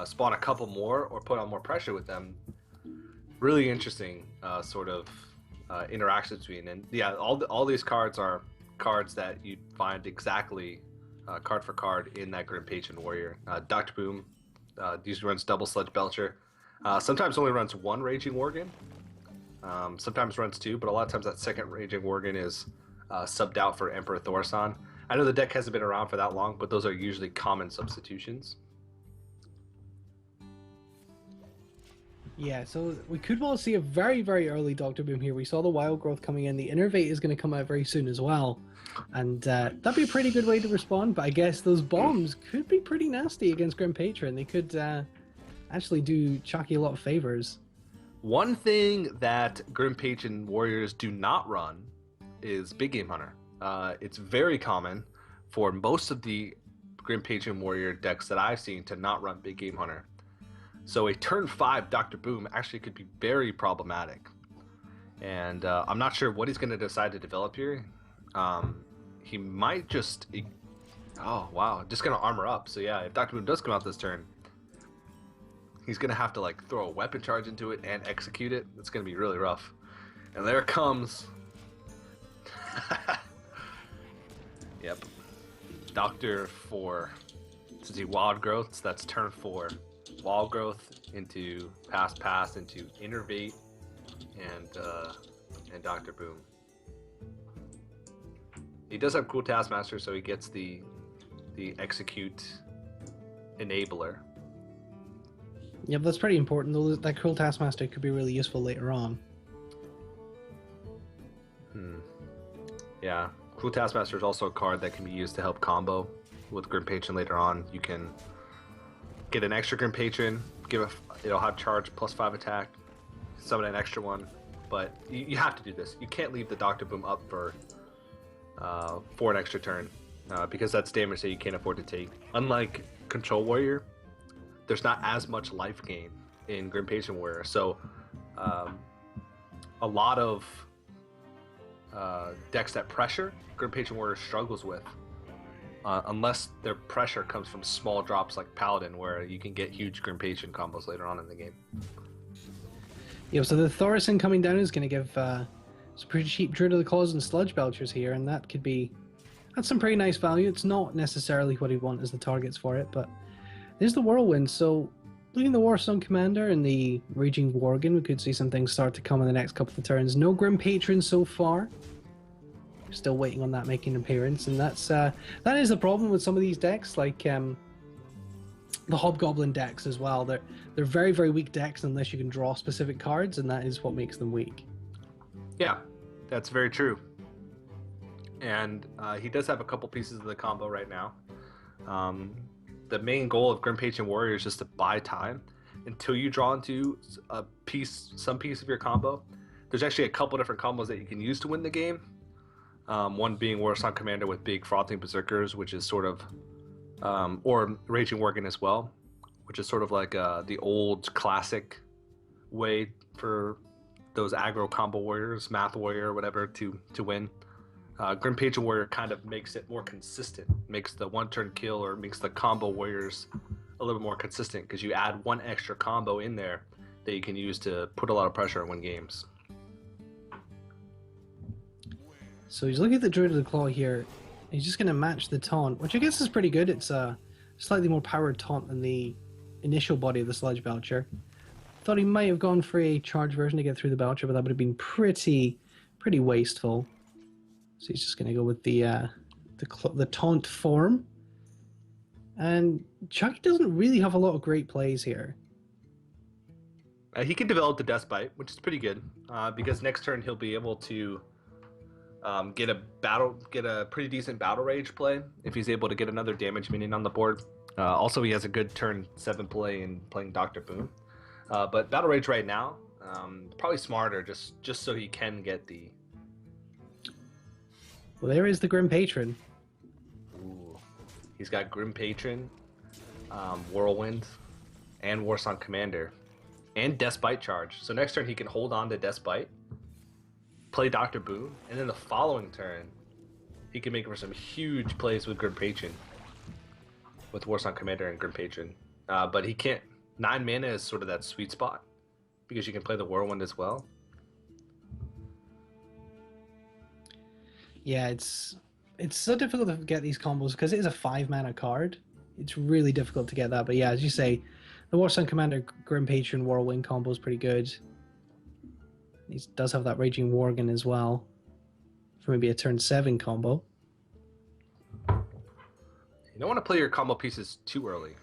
spawn a couple more or put on more pressure with them. Really interesting sort of interactions between. And yeah, all these cards are cards that you find exactly card for card in that Grim Patron Warrior. Dr. Boom usually runs double Sludge Belcher. Sometimes only runs one Raging Worgen. Sometimes runs two, but a lot of times that second Raging Worgen is subbed out for Emperor Thorson. I know the deck hasn't been around for that long, but those are usually common substitutions. Yeah, so we could well see a very, very early Doctor Boom here. We saw the Wild Growth coming in. The Innervate is going to come out very soon as well. And that'd be a pretty good way to respond, but I guess those bombs could be pretty nasty against Grim Patron. They could actually do Chakki a lot of favors. One thing that Grim Patron Warriors do not run is Big Game Hunter. It's very common for most of the Grim Patron Warrior decks that I've seen to not run Big Game Hunter. So a turn 5 Dr. Boom actually could be very problematic. And I'm not sure what he's going to decide to develop here. He might just... Oh, wow. Just going to armor up. So yeah, if Dr. Boom does come out this turn, he's going to have to like throw a weapon charge into it and execute it. It's going to be really rough. And there it comes. Yep. Doctor 4. Since he Wild Growth, so that's turn 4. Wild Growth into pass into Innervate and Dr. Boom. He does have cool Taskmaster, so he gets the execute enabler. Yep, that's pretty important, though. That cool Taskmaster could be really useful later on. Yeah, cool Taskmaster is also a card that can be used to help combo with Grim Patron later on. You can get an extra Grim Patron, it'll have charge plus 5 attack, summon an extra one, but you have to do this. You can't leave the Dr. Boom up for an extra turn, because that's damage that you can't afford to take. Unlike Control Warrior, there's not as much life gain in Grim Patron Warrior, so a lot of decks that pressure, Grim Patron Warrior struggles with. Unless their pressure comes from small drops like Paladin, where you can get huge Grim Patron combos later on in the game. Yeah, so the Thorson coming down is going to give some pretty cheap Druid of the Claws and Sludge Belchers here, and that's some pretty nice value. It's not necessarily what he'd want as the targets for it, but there's the Whirlwind. So looking at the Warsong Commander and the Raging Worgen, we could see some things start to come in the next couple of turns. No Grim Patron so far. Still waiting on that making an appearance, and that is the problem with some of these decks, like the Hobgoblin decks as well. They're very, very weak decks unless you can draw specific cards, and that is what makes them weak. Yeah, that's very true. And he does have a couple pieces of the combo right now. The main goal of Grim Patron Warrior is just to buy time until you draw into some piece of your combo. There's actually a couple different combos that you can use to win the game. One being Warsong Commander with big Frothing Berserkers, which is sort of, or Raging Worgen as well, which is sort of like the old classic way for those aggro combo warriors, Math Warrior, whatever, to win. Grim Patron Warrior kind of makes it more consistent, makes the one-turn kill or makes the combo warriors a little bit more consistent because you add one extra combo in there that you can use to put a lot of pressure and win games. So he's looking at the Druid of the Claw here. He's just going to match the taunt, which I guess is pretty good. It's a slightly more powered taunt than the initial body of the Sludge Belcher. Thought he might have gone for a charge version to get through the Belcher, but that would have been pretty wasteful. So he's just going to go with the taunt form. And Chakki doesn't really have a lot of great plays here. He can develop the Death Bite, which is pretty good, because next turn he'll be able to get a pretty decent battle rage play if he's able to get another damage minion on the board. Also, he has a good turn 7 play in playing Dr. Boom. But battle rage right now, probably smarter just so he can get the. Well, there is the Grim Patron. Ooh, he's got Grim Patron, Whirlwind, and Warsong Commander, and Death Bite charge. So next turn he can hold on to Death Bite, play Dr. Boom, and then the following turn, he can make for some huge plays with Grim Patron, with Warsong Commander and Grim Patron. But he can't. 9 mana is sort of that sweet spot because you can play the Whirlwind as well. Yeah, it's so difficult to get these combos because it is a 5-mana card. It's really difficult to get that. But yeah, as you say, the Warsun Commander Grim Patron Whirlwind combo is pretty good. He does have that Raging Worgen as well for maybe a turn 7 combo. You don't want to play your combo pieces too early,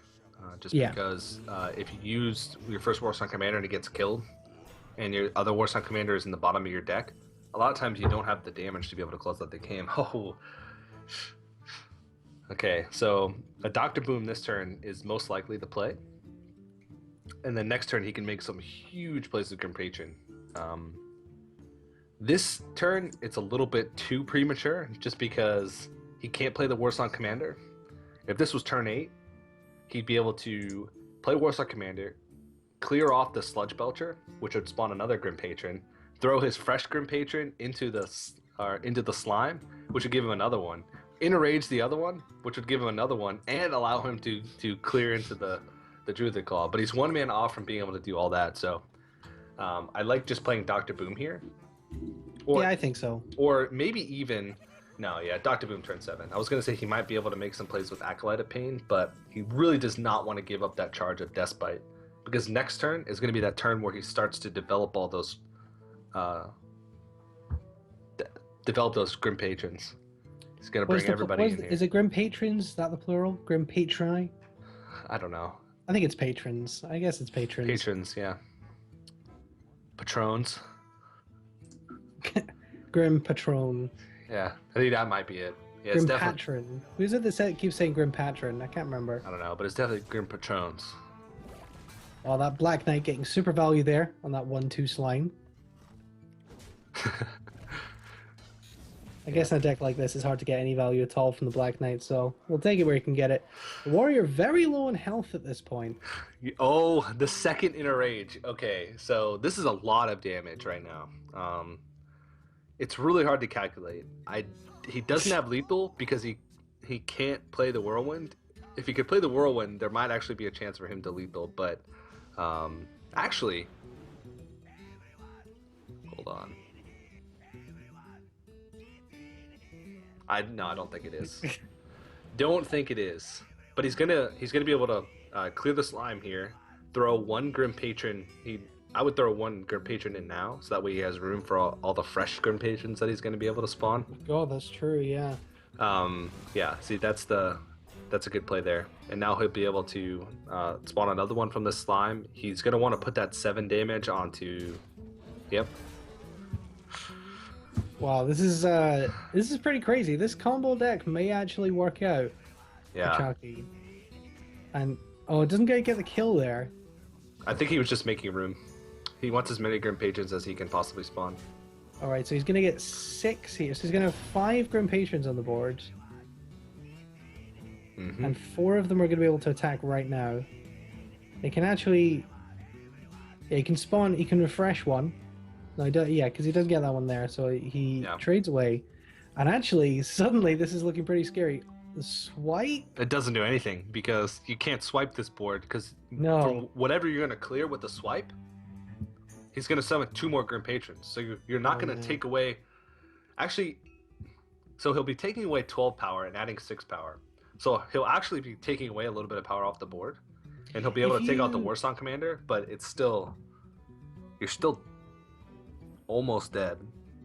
because if you use your first Warsun Commander and it gets killed, and your other Warsun Commander is in the bottom of your deck, a lot of times you don't have the damage to be able to close out the game. Oh. Okay, so a Dr. Boom this turn is most likely the play. And then next turn he can make some huge plays with Grim Patron. This turn, it's a little bit too premature, just because he can't play the Warsun Commander. If this was turn 8, he'd be able to play Warsun Commander, clear off the Sludge Belcher, which would spawn another Grim Patron, throw his fresh Grim Patron into the slime, which would give him another one, enrage the other one, which would give him another one, and allow him to clear into the Druid Claw. But he's 1 man off from being able to do all that, so I like just playing Dr. Boom here. Yeah, I think so. Or maybe even... No, yeah, Dr. Boom turn 7. I was going to say he might be able to make some plays with Acolyte of Pain, but he really does not want to give up that charge of Despite, because next turn is going to be that turn where he starts to develop all those Grim Patrons. He's going to bring everybody in here. Is it Grim Patrons? Is that the plural? Grim Patroni? I don't know. I think it's patrons. I guess it's patrons. Patrons, yeah. Patrons. Grim Patron. Yeah, I think that might be it. Yeah, Grim it's definitely... Patron. Who's it that keeps saying Grim Patron? I can't remember. I don't know, but it's definitely Grim Patrons. Oh, that Black Knight getting super value there on that 1/2 slime. I guess in a deck like this, it's hard to get any value at all from the Black Knight, so we'll take it where you can get it. The Warrior very low in health at this point. Oh, the second Inner Rage. Okay, so this is a lot of damage right now. It's really hard to calculate. He doesn't have lethal because he can't play the Whirlwind. If he could play the Whirlwind, there might actually be a chance for him to lethal, but actually, hold on. I don't think it is. Don't think it is. But he's gonna be able to clear the slime here, throw 1 Grim Patron. I would throw 1 Grim Patron in now, so that way he has room for all the fresh Grim Patrons that he's gonna be able to spawn. Oh, that's true. Yeah. Yeah. See, that's a good play there. And now he'll be able to spawn another one from the slime. He's gonna want to put that 7 damage onto. Yep. Wow, this is pretty crazy. This combo deck may actually work out. Yeah. For Chakki. And it doesn't get the kill there. I think he was just making room. He wants as many Grim Patrons as he can possibly spawn. All right, so he's gonna get 6 here. So he's gonna have 5 Grim Patrons on the board, and 4 of them are gonna be able to attack right now. They can actually, yeah, he can spawn. He can refresh one. No, because he doesn't get that one there, so he trades away. And actually, suddenly, this is looking pretty scary. The swipe? It doesn't do anything, because you can't swipe this board, because from whatever you're going to clear with the swipe, he's going to summon 2 more Grim Patrons. So you're not going to take away... Actually, so he'll be taking away 12 power and adding 6 power. So he'll actually be taking away a little bit of power off the board, and he'll be able to take out the Warsun Commander, but it's still... You're still... almost dead.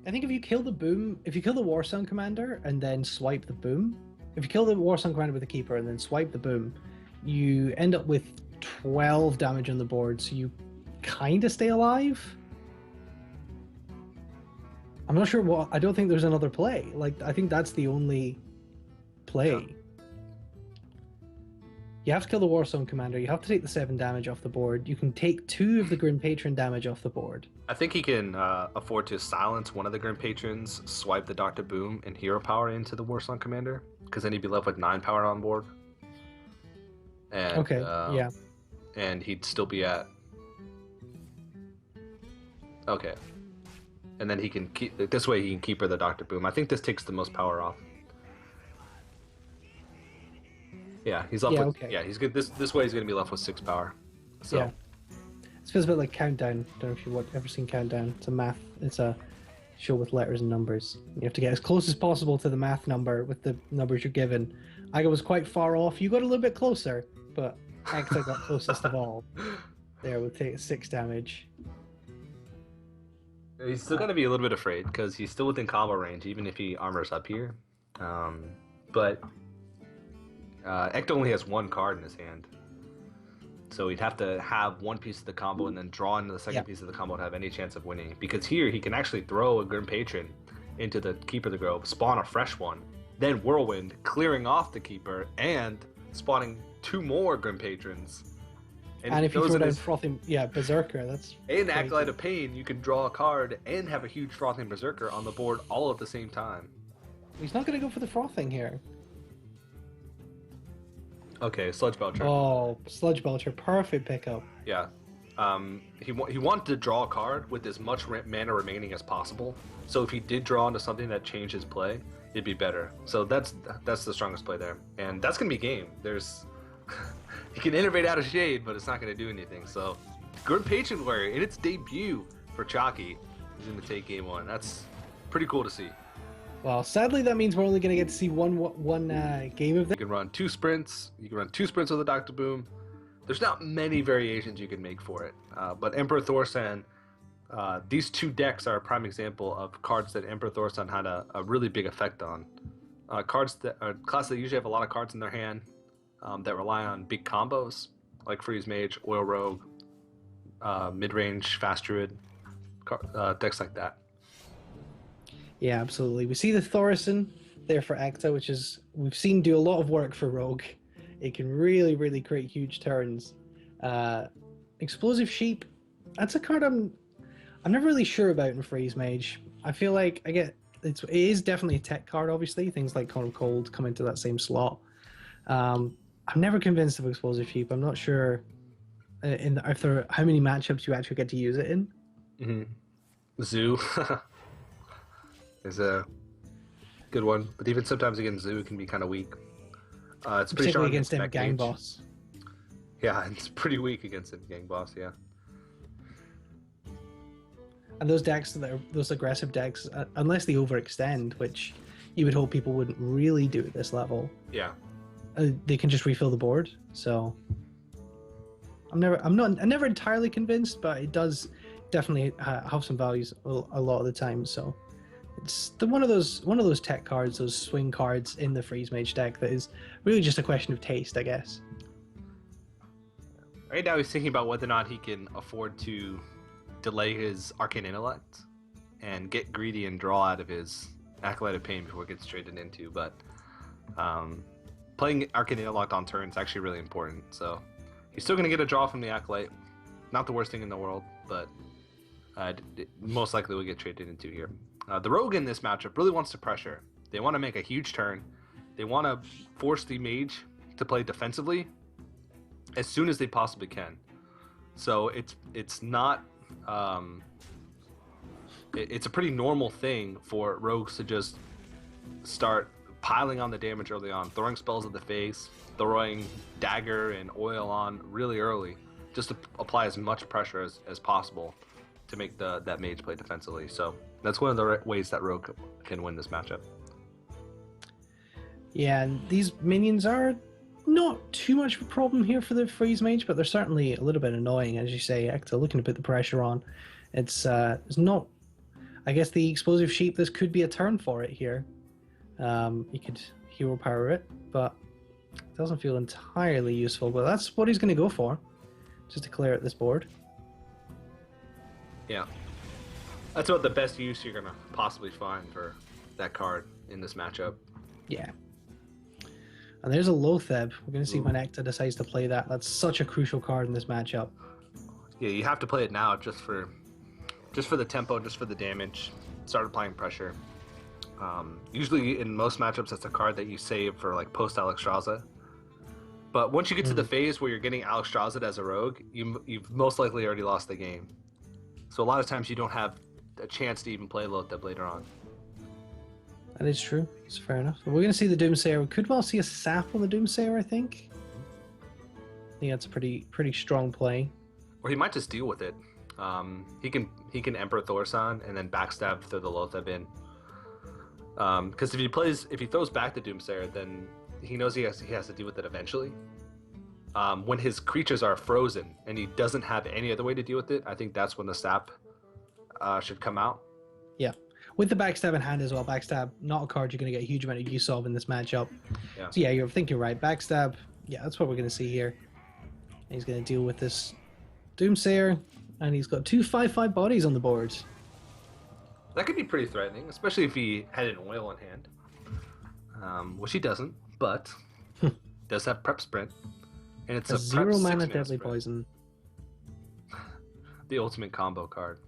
I think if you kill the Warsun Commander and then swipe the boom, if you kill the Warsun Commander with the Keeper and then swipe the boom, you end up with 12 damage on the board, so you kind of stay alive. I'm not sure I don't think there's another play. Like, I think that's the only play. Yeah. You have to kill the Warsun Commander. You have to take the 7 damage off the board. You can take 2 of the Grim Patron damage off the board. I think he can afford to silence one of the Grim Patrons, swipe the Dr. Boom, and hero power into the Warsun Commander, because then he'd be left with 9 power on board. And, yeah. And he'd still be at... Okay. And then he can keep... This way he can keep her the Dr. Boom. I think this takes the most power off. Yeah, he's left Yeah, with. okay. Yeah, he's good. This way he's gonna be left with 6 power. So Yeah. It feels a bit like Countdown. Don't know if you've ever seen Countdown. It's a show with letters and numbers. You have to get as close as possible to the math number with the numbers you're given. I was quite far off. You got a little bit closer, but Ekta got closest of all. There will take 6 damage. he's still gonna be a little bit afraid because he's still within combo range, even if he armors up here. But Ecto only has 1 card in his hand. So he'd have to have 1 piece of the combo and then draw into the second piece of the combo to have any chance of winning. Because here he can actually throw a Grim Patron into the Keeper of the Grove, spawn a fresh one, then Whirlwind, clearing off the Keeper, and spawning 2 more Grim Patrons. And if you throw down Frothing, Berserker, that's... And Acolyte of Pain, you can draw a card and have a huge Frothing Berserker on the board all at the same time. He's not going to go for the Frothing here. Okay, Sludge Belcher. Oh, Sludge Belcher, perfect pickup. Yeah. He wanted to draw a card with as much mana remaining as possible. So if he did draw into something that changed his play, it'd be better. So that's the strongest play there. And that's going to be game. There's... He can innovate out of Shade, but it's not going to do anything. So, Grim Patron Warrior in its debut for Chakki is going to take game 1. That's pretty cool to see. Well, sadly, that means we're only going to get to see one game of this. You can run 2 sprints. You can run 2 sprints with a Dr. Boom. There's not many variations you can make for it. But Emperor Thorsan, these 2 decks are a prime example of cards that Emperor Thorsan had a really big effect on. Classes that usually have a lot of cards in their hand. That rely on big combos like Freeze Mage, Oil Rogue, mid-range Fast Druid, decks like that. Yeah, absolutely. We see the Thorson there for Ekta, which is we've seen do a lot of work for Rogue. It can really, really create huge turns. Explosive Sheep, that's a card I'm never really sure about in Freeze Mage. I feel like it is definitely a tech card. Obviously, things like Cone of Cold come into that same slot. I'm never convinced of Explosive Sheep. I'm not sure how many matchups you actually get to use it in. Mm-hmm. Zoo is a good one, but even sometimes against Zoo it can be kind of weak. It's pretty strong against him Gang Boss. Yeah, it's pretty weak against him Gang Boss. Yeah. And those decks, those aggressive decks, unless they overextend, which you would hope people wouldn't really do at this level. Yeah. They can just refill the board. So I'm never entirely convinced, but it does definitely have some values a lot of the time. So it's one of those tech cards, those swing cards in the Freeze Mage deck that is really just a question of taste, I guess. Right now he's thinking about whether or not he can afford to delay his Arcane Intellect and get greedy and draw out of his Acolyte of Pain before it gets traded into, but playing Arcane Intellect on turn is actually really important. So he's still going to get a draw from the Acolyte. Not the worst thing in the world, but most likely will get traded into here. The Rogue in this matchup really wants to pressure. They want to make a huge turn. They want to force the Mage to play defensively as soon as they possibly can. So it's not... it's a pretty normal thing for Rogues to just start piling on the damage early on, throwing spells at the face, throwing dagger and oil on really early, just to apply as much pressure as possible to make that mage play defensively. So that's one of the ways that Rogue can win this matchup. Yeah, and these minions are not too much of a problem here for the Freeze Mage, but they're certainly a little bit annoying, as you say, Ekta, looking to put the pressure on. It's not... I guess the Explosive Sheep, this could be a turn for it here. You could hero power it, but it doesn't feel entirely useful. But that's what he's going to go for, just to clear out this board. Yeah, that's about the best use you're going to possibly find for that card in this matchup. Yeah. And there's a Lotheb. We're going to see when Ekta decides to play that. That's such a crucial card in this matchup. Yeah, you have to play it now just for the tempo, just for the damage. Start applying pressure. Usually in most matchups, that's a card that you save for like post Alexstrasza. But once you get to the phase where you're getting Alexstrasza as a rogue, you've most likely already lost the game. So a lot of times you don't have a chance to even play Lotheb later on. That is true. It's fair enough. We're going to see the Doomsayer. We could well see a sap on the Doomsayer, I think. I think that's a pretty strong play. Or he might just deal with it. He can Emperor Thorson and then backstab through the Loatheb in. Because if he throws back the Doomsayer, then he knows he has to deal with it eventually. When his creatures are frozen and he doesn't have any other way to deal with it, I think that's when the sap should come out. Yeah. With the backstab in hand as well. Backstab, not a card you're going to get a huge amount of use of in this matchup. Yeah. So yeah, you're thinking right. Backstab, yeah, that's what we're going to see here. He's going to deal with this Doomsayer, and he's got 2 5/5 bodies on the board. That could be pretty threatening, especially if he had an oil in hand. Which he doesn't, but does have prep sprint. And it's a 0 mana deadly sprint. poison. The ultimate combo card.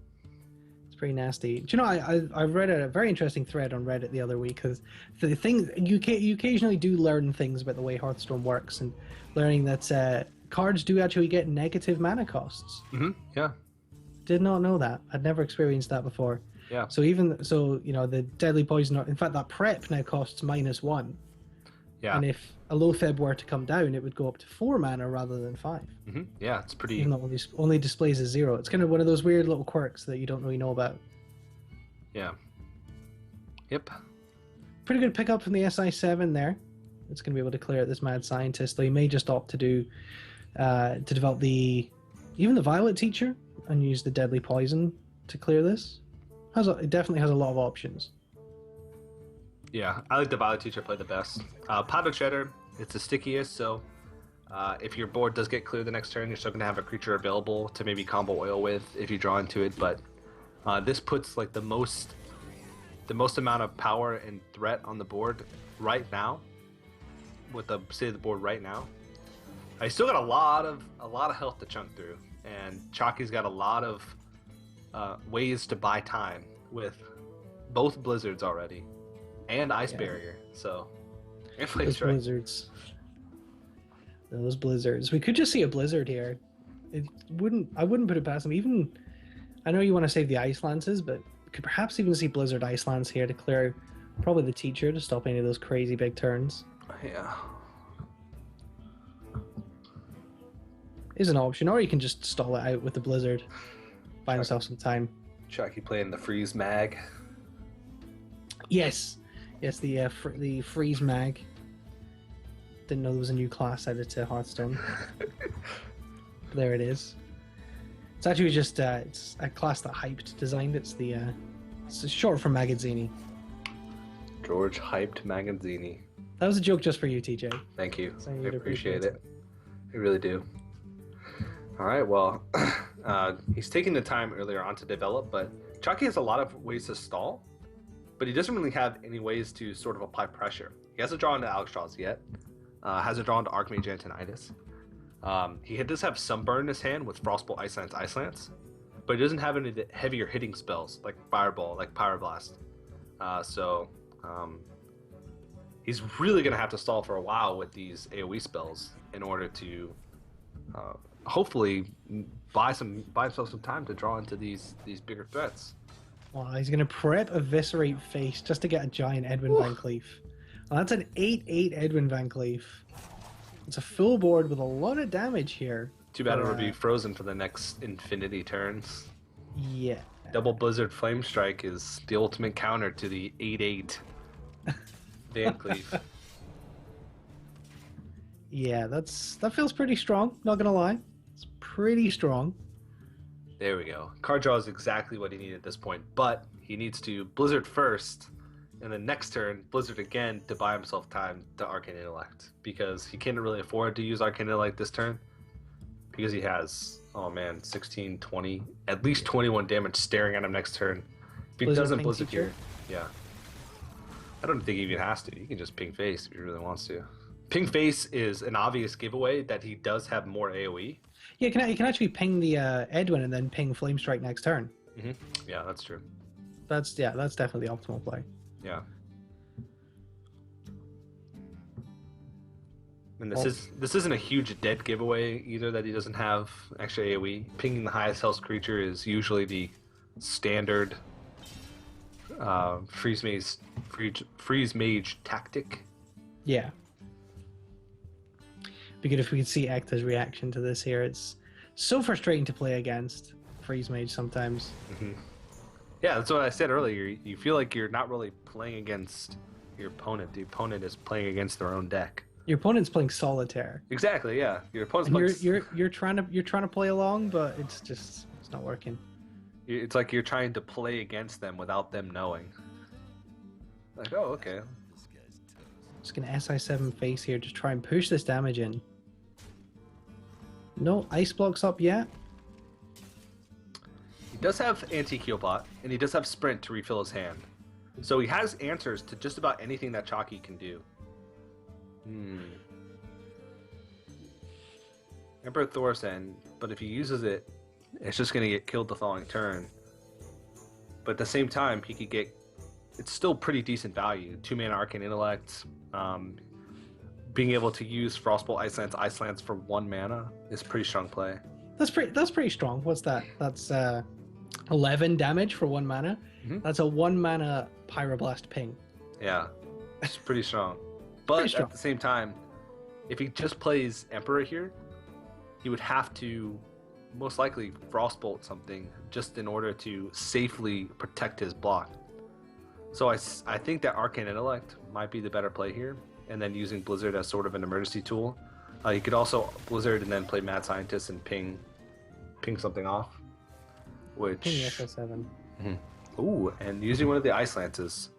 It's pretty nasty. Do you know, I read a very interesting thread on Reddit the other week, because the thing you occasionally do learn things about the way Hearthstone works, and learning that cards do actually get negative mana costs. Yeah. Did not know that. I'd never experienced that before. Yeah. So the deadly poison, in fact, that prep now costs -1. Yeah. And if a Loatheb were to come down, it would go up to 4 mana rather than 5. Yeah, it's pretty. Even though it only displays as 0. It's kind of one of those weird little quirks that you don't really know about. Yeah. Yep. Pretty good pickup from the SI7 there. It's going to be able to clear out this mad scientist. Though he may just opt to develop even the Violet Teacher and use the deadly poison to clear this. It definitely has a lot of options. Yeah, I like the Violet Teacher play the best. Powder Cheddar, it's the stickiest, so if your board does get clear the next turn, you're still going to have a creature available to maybe combo oil with if you draw into it, but this puts like the most amount of power and threat on the board right now, with the state of the board right now. I still got a lot of health to chunk through, and Chakki's got a lot of ways to buy time with both Blizzards already. And Ice Barrier, so. And Those Blizzards. Those Blizzards. We could just see a Blizzard here. I wouldn't put it past them. Even, I know you want to save the Ice Lances, but we could perhaps even see Blizzard Ice Lance here to clear probably the Teacher to stop any of those crazy big turns. Yeah. Is an option, or you can just stall it out with the Blizzard. Buy himself some time. Chakki playing the Freeze Mag. Yes, the Freeze Mag. Didn't know there was a new class added to Hearthstone. There it is. It's actually just it's a class that Hyped designed. It's short for Magazzini. George Hyped Magazzini. That was a joke just for you, TJ. Thank you. So I you'd appreciate it. I really do. All right, well, he's taking the time earlier on to develop, but Chakki has a lot of ways to stall, but he doesn't really have any ways to sort of apply pressure. He hasn't drawn into Alexstrasza yet. Hasn't drawn to Archmage Antonidas. He does have Sunburn in his hand with Frostbolt, Ice Lance, but he doesn't have any of the heavier hitting spells like Fireball, like Pyroblast. So he's really going to have to stall for a while with these AoE spells in order to hopefully buy himself some time to draw into these bigger threats. Well, he's going to prep Eviscerate Face just to get a giant Edwin Van Cleef. Well, that's an 8/8 Edwin Van Cleef. It's a full board with a lot of damage here. Too bad it'll be frozen for the next infinity turns. Yeah. Double Blizzard Flame Strike is the ultimate counter to the 8/8 Van Cleef. Yeah, that feels pretty strong, not gonna lie. It's pretty strong. There we go. Card draw is exactly what he needed at this point, but he needs to Blizzard first, and then next turn, Blizzard again to buy himself time to Arcane Intellect, because he can't really afford to use Arcane Intellect this turn, because he has, 16, 20, at least 21 damage staring at him next turn. If he doesn't Blizzard here, yeah. I don't think he even has to. He can just ping face if he really wants to. Ping face is an obvious giveaway that he does have more AoE. Yeah, you can actually ping the Edwin and then ping Flame Strike next turn. Mm-hmm. Yeah, that's true. That's definitely the optimal play. Yeah. And this isn't a huge dead giveaway either that he doesn't have extra AoE. Pinging the highest health creature is usually the standard freeze mage tactic. Yeah. Be good if we could see ECTA's reaction to this here. It's so frustrating to play against freeze mage sometimes. Mm-hmm. Yeah, that's what I said earlier. You feel like you're not really playing against your opponent. The opponent is playing against their own deck. Your opponent's playing solitaire. Exactly. Yeah, your opponent's and playing. You're trying to play along, but it's not working. It's like you're trying to play against them without them knowing. Like, oh, okay. Just gonna SI7 face here, just try and push this damage in. No ice blocks up yet. He does have anti-Keelbot, and he does have Sprint to refill his hand. So he has answers to just about anything that Chakki can do. Emperor Thorsen, but if he uses it, it's just going to get killed the following turn. But at the same time, he could get... It's still pretty decent value. 2-mana Arcane Intellect. Being able to use Frostbolt, Ice Lance for 1 mana is pretty strong play. That's pretty strong. What's that? That's 11 damage for 1 mana. Mm-hmm. That's a 1 mana Pyroblast ping. Yeah, it's pretty strong. But at the same time, if he just plays Emperor here, he would have to most likely Frostbolt something just in order to safely protect his block. So I think that Arcane Intellect might be the better play here, and then using Blizzard as sort of an emergency tool. You could also Blizzard and then play Mad Scientist and ping something off. Which... Ping SO7. Mm-hmm. Ooh, and using one of the Ice Lances.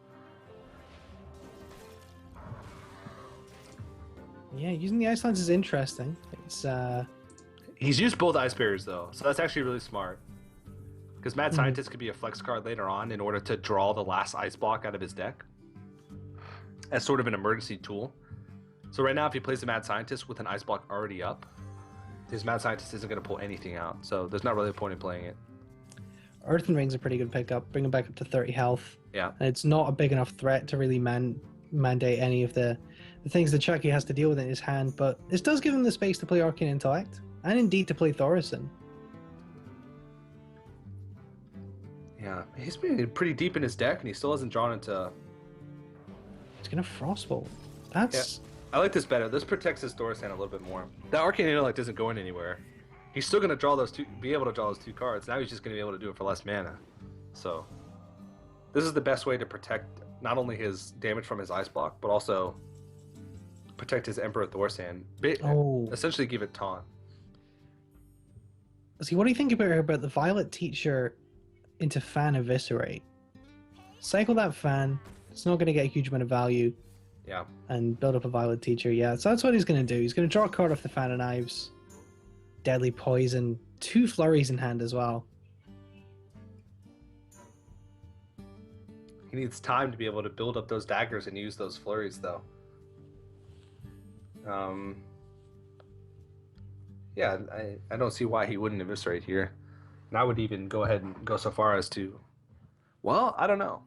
Yeah, using the Ice Lance is interesting. It's He's used both Ice Barriers though, so that's actually really smart. Because Mad Scientist could be a flex card later on in order to draw the last ice block out of his deck as sort of an emergency tool. So right now, if he plays the Mad Scientist with an ice block already up, his Mad Scientist isn't going to pull anything out. So there's not really a point in playing it. Earthen Ring's a pretty good pickup. Bring him back up to 30 health. Yeah. And it's not a big enough threat to really mandate any of the things that Chakki has to deal with in his hand, but this does give him the space to play Arcane Intellect, and indeed to play Thoresen. Yeah, he's been pretty deep in his deck, and he still hasn't drawn into... He's going to Frostbolt. That's... Yeah. I like this better. This protects his Thoresen a little bit more. The Arcane Intellect isn't going anywhere. He's still going to draw be able to draw those 2 cards. Now he's just going to be able to do it for less mana. So, this is the best way to protect not only his damage from his ice block, but also protect his Emperor Thorsen. Essentially give it taunt. See, what do you think about the Violet Teacher into Fan Eviscerate? Cycle that Fan. It's not going to get a huge amount of value. Yeah. And build up a Violet Teacher. Yeah, so that's what he's going to do. He's going to draw a card off the Fan of Knives. Deadly Poison. 2 flurries in hand as well. He needs time to be able to build up those daggers and use those flurries, though. Yeah, I don't see why he wouldn't eviscerate here. And I would even go ahead and go so far as to... Well, I don't know.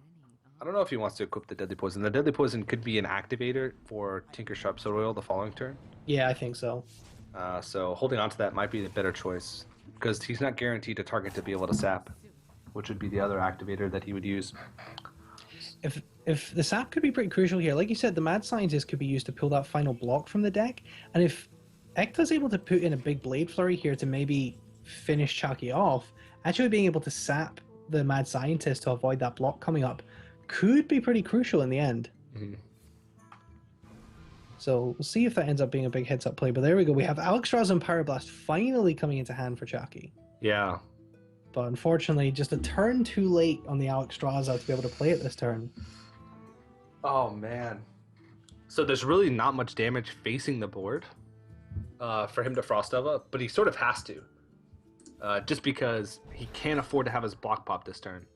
I don't know if he wants to equip the Deadly Poison. The Deadly Poison could be an activator for Tinker Sharp Soil the following turn. Yeah, I think so. So holding on to that might be the better choice. Because he's not guaranteed a target to be able to sap, which would be the other activator that he would use. If the sap could be pretty crucial here, like you said, the Mad Scientist could be used to pull that final block from the deck, and if ECTA's able to put in a big Blade Flurry here to maybe finish Chakki off, actually being able to sap the Mad Scientist to avoid that block coming up could be pretty crucial in the end. Mm-hmm. So we'll see if that ends up being a big heads-up play, but there we go. We have Alexstrasza and Pyroblast finally coming into hand for Chakki. Yeah. But unfortunately, just a turn too late on the Alexstrasza to be able to play it this turn. Oh, man. So there's really not much damage facing the board for him to Frostova, but he sort of has to. Just because he can't afford to have his block pop this turn.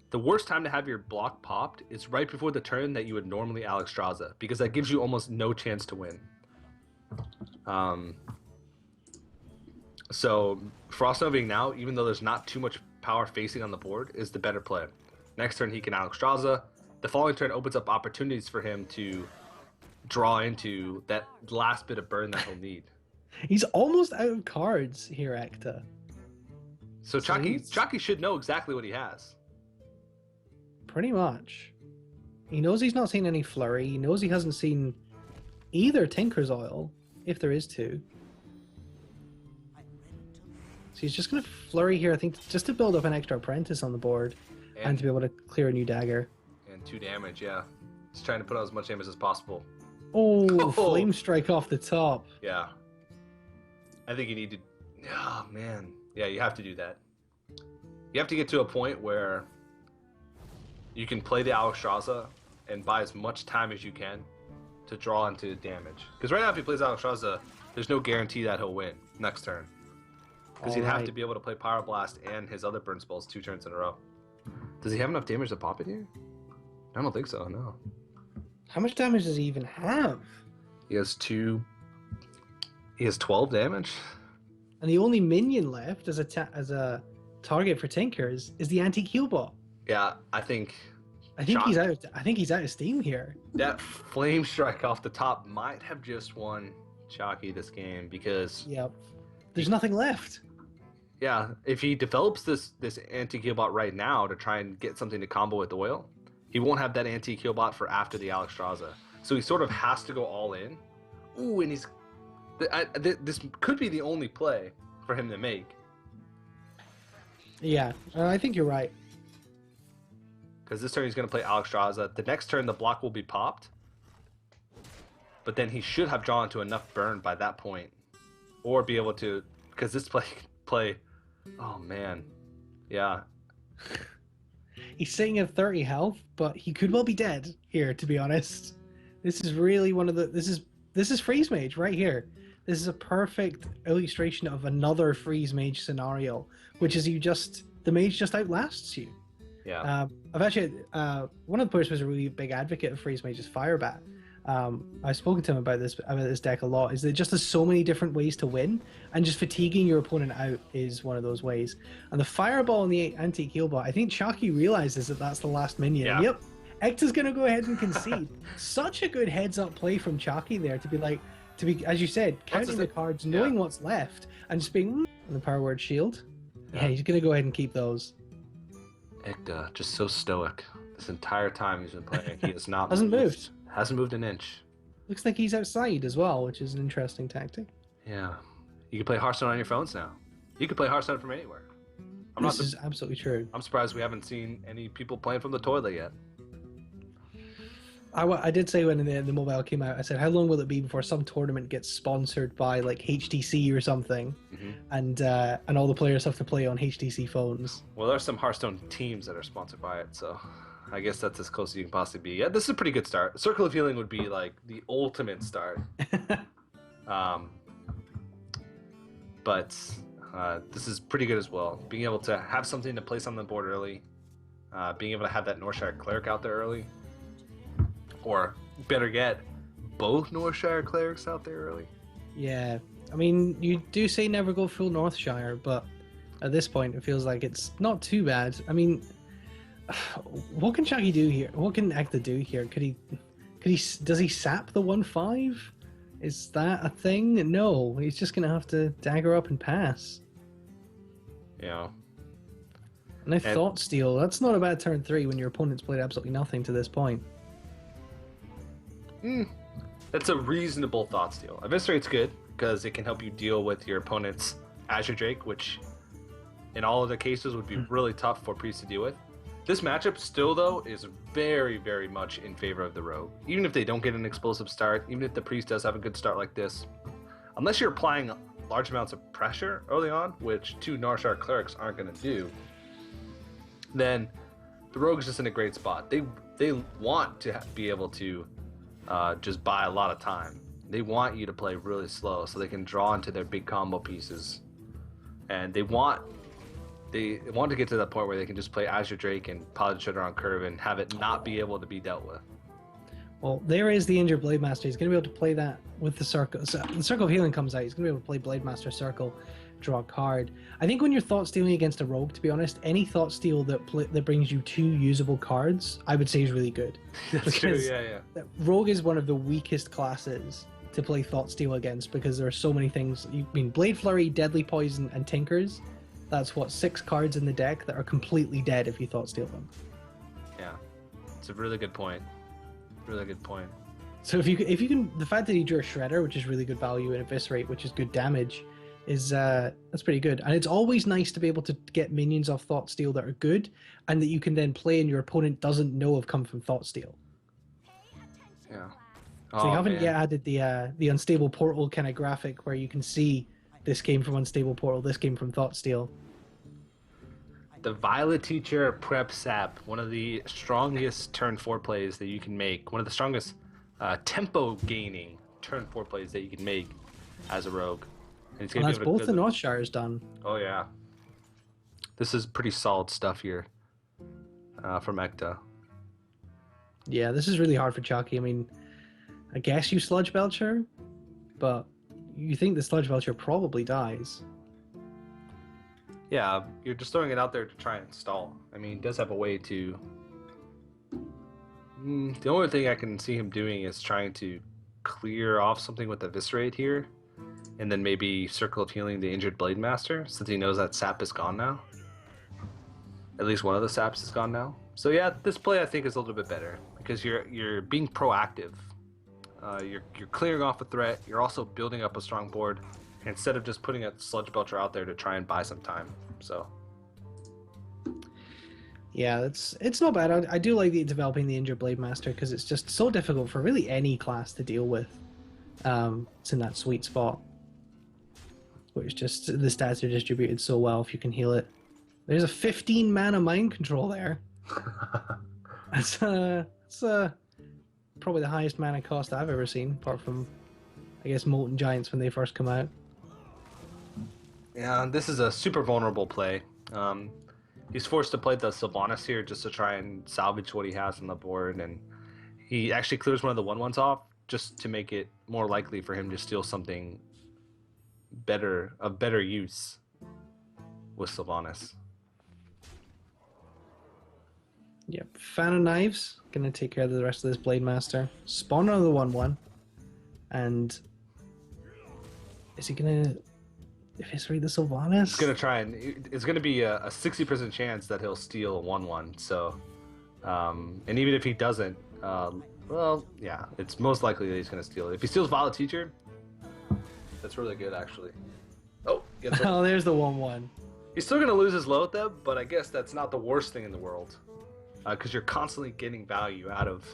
The worst time to have your block popped is right before the turn that you would normally Alexstrasza, because that gives you almost no chance to win. So Frostnovaing now, even though there's not too much power facing on the board, is the better play. Next turn he can Alexstrasza. The following turn opens up opportunities for him to draw into that last bit of burn that he'll need. He's almost out of cards here, Ecta. So Chakki should know exactly what he has. pretty much. He knows he's not seen any flurry. He knows he hasn't seen either Tinker's Oil, if there is two. So he's just going to flurry here, I think, just to build up an extra apprentice on the board and to be able to clear a new dagger. And 2 damage, yeah. He's trying to put out as much damage as possible. Oh, flame strike off the top. Yeah. I think you need to... Oh, man. Yeah, you have to do that. You have to get to a point where you can play the Alexstrasza and buy as much time as you can to draw into damage. Because right now, if he plays Alexstrasza, there's no guarantee that he'll win next turn. Because he'd have to be able to play Pyroblast and his other burn spells 2 turns in a row. Does he have enough damage to pop it here? I don't think so, no. How much damage does he even have? He has 12 damage. And the only minion left as a target for Tinkers is the anti-heal bot. Yeah, I think he's out. I think he's out of steam here. That flame strike off the top might have just won Chakki this game because there's nothing left. Yeah, if he develops this anti-heal bot right now to try and get something to combo with oil, he won't have that anti-heal bot for after the Alexstrasza. So he sort of has to go all in. Ooh, and this could be the only play for him to make. Yeah, I think you're right. Because this turn he's going to play Alexstrasza. The next turn the block will be popped. But then he should have drawn to enough burn by that point. Or be able to... Because this play... Oh, man. Yeah. He's sitting at 30 health, but he could well be dead here, to be honest. This is really one of the... This is Freeze Mage right here. This is a perfect illustration of another Freeze Mage scenario, which is the mage just outlasts you. Yeah. I've actually... one of the players was a really big advocate of Freeze Mage's Firebat. I've spoken to him about this deck a lot, is that just there's so many different ways to win, and just fatiguing your opponent out is one of those ways. And the Fireball and the anti-heal bot, I think Chakki realizes that that's the last minion. Yeah. Yep, ECTA's going to go ahead and concede. Such a good heads-up play from Chakki there to be, as you said, counting the cards, knowing what's left, and just being, and the power word shield. Yeah, he's going to go ahead and keep those. ECTA, just so stoic. This entire time he's been playing, he has not Hasn't moved. Hasn't moved an inch. Looks like he's outside as well, which is an interesting tactic. Yeah. You can play Hearthstone on your phones now. You can play Hearthstone from anywhere. This is absolutely true. I'm surprised we haven't seen any people playing from the toilet yet. I did say when the mobile came out, I said, how long will it be before some tournament gets sponsored by like HTC or something, and all the players have to play on HTC phones? Well, there's some Hearthstone teams that are sponsored by it, so I guess that's as close as you can possibly be. Yeah, this is a pretty good start. Circle of Healing would be like the ultimate start. But this is pretty good as well. Being able to have something to place on the board early, being able to have that Northshire Cleric out there early, or better yet, both Northshire Clerics out there early. Yeah, I mean, you do say never go full Northshire, but at this point it feels like it's not too bad. I mean, what can Chakki do here? What can ECTA do here? Does he sap the 1/5? Is that a thing? No, he's just gonna have to dagger up and pass. Yeah. And Thought Steal. That's not a bad turn 3 when your opponent's played absolutely nothing to this point. That's a reasonable Thought Steal. Eviscerate's good because it can help you deal with your opponent's Azure Drake, which in all of the cases would be really tough for Priest to deal with. This matchup still, though, is very, very much in favor of the Rogue. Even if they don't get an explosive start, even if the Priest does have a good start like this, unless you're applying large amounts of pressure early on, which 2 Northshire Clerics aren't going to do, then the Rogue's just in a great spot. They want to be able to just buy a lot of time. They want you to play really slow so they can draw into their big combo pieces. And they want to get to that point where they can just play Azure Drake and pile each other on curve and have it not be able to be dealt with. Well, there is the injured Blade Master. He's going to be able to play that with the Circle. So the Circle of Healing comes out. He's going to be able to play Blade Master Circle, draw a card. I think when you're Thought Stealing against a Rogue, to be honest, any Thought Steal that brings you 2 usable cards, I would say is really good. That's true, yeah. Rogue is one of the weakest classes to play Thought Steal against because there are so many things. Blade Flurry, Deadly Poison, and Tinkers. That's 6 cards in the deck that are completely dead if you Thought Steal them. Yeah. It's a really good point. Really good point. So if you can, the fact that he drew a Shredder, which is really good value, and Eviscerate, which is good damage, is that's pretty good. And it's always nice to be able to get minions off Thought Steal that are good, and that you can then play and your opponent doesn't know have come from Thought Steal. Yeah. So they haven't yet added the Unstable Portal kind of graphic where you can see this came from Unstable Portal, this came from Thought Steal. The Violet Teacher Prep Sap, one of the strongest turn 4 plays that you can make, one of the strongest tempo gaining turn 4 plays that you can make as a rogue. And it's that's both the Northshire's done. Oh yeah. This is pretty solid stuff here from ECTA. Yeah, this is really hard for Chakki. I mean, I guess you Sludge Belcher, but you think the Sludge Belcher probably dies. Yeah, you're just throwing it out there to try and stall. I mean, he does have a way to... The only thing I can see him doing is trying to clear off something with Eviscerate here, and then maybe Circle of Healing the injured Blade Master, since he knows that sap is gone now. At least one of the saps is gone now. So yeah, this play I think is a little bit better, because you're being proactive. You're clearing off a threat, you're also building up a strong board, instead of just putting a Sludge Belcher out there to try and buy some time. So yeah, it's not bad. I do like developing the injured Blade Master because it's just so difficult for really any class to deal with. It's in that sweet spot where it's just the stats are distributed so well if you can heal it. There's a 15 mana mind control there. It's probably the highest mana cost I've ever seen, apart from I guess Molten Giants when they first come out. Yeah, this is a super vulnerable play. He's forced to play the Sylvanas here just to try and salvage what he has on the board, and he actually clears one of the 1/1s off just to make it more likely for him to steal something better, of better use with Sylvanas. Yep, Fan of Knives, gonna take care of the rest of this Blade Master. Spawn another 1/1, and is he gonna... If it's read the Sylvanas, it's gonna try and it's gonna be a 60% chance that he'll steal a 1/1. So, and even if he doesn't, well, yeah, it's most likely that he's gonna steal it. If he steals Violet Teacher, that's really good actually. Oh, oh, there's the 1/1. He's still gonna lose his Lotheb, but I guess that's not the worst thing in the world, because you're constantly getting value out of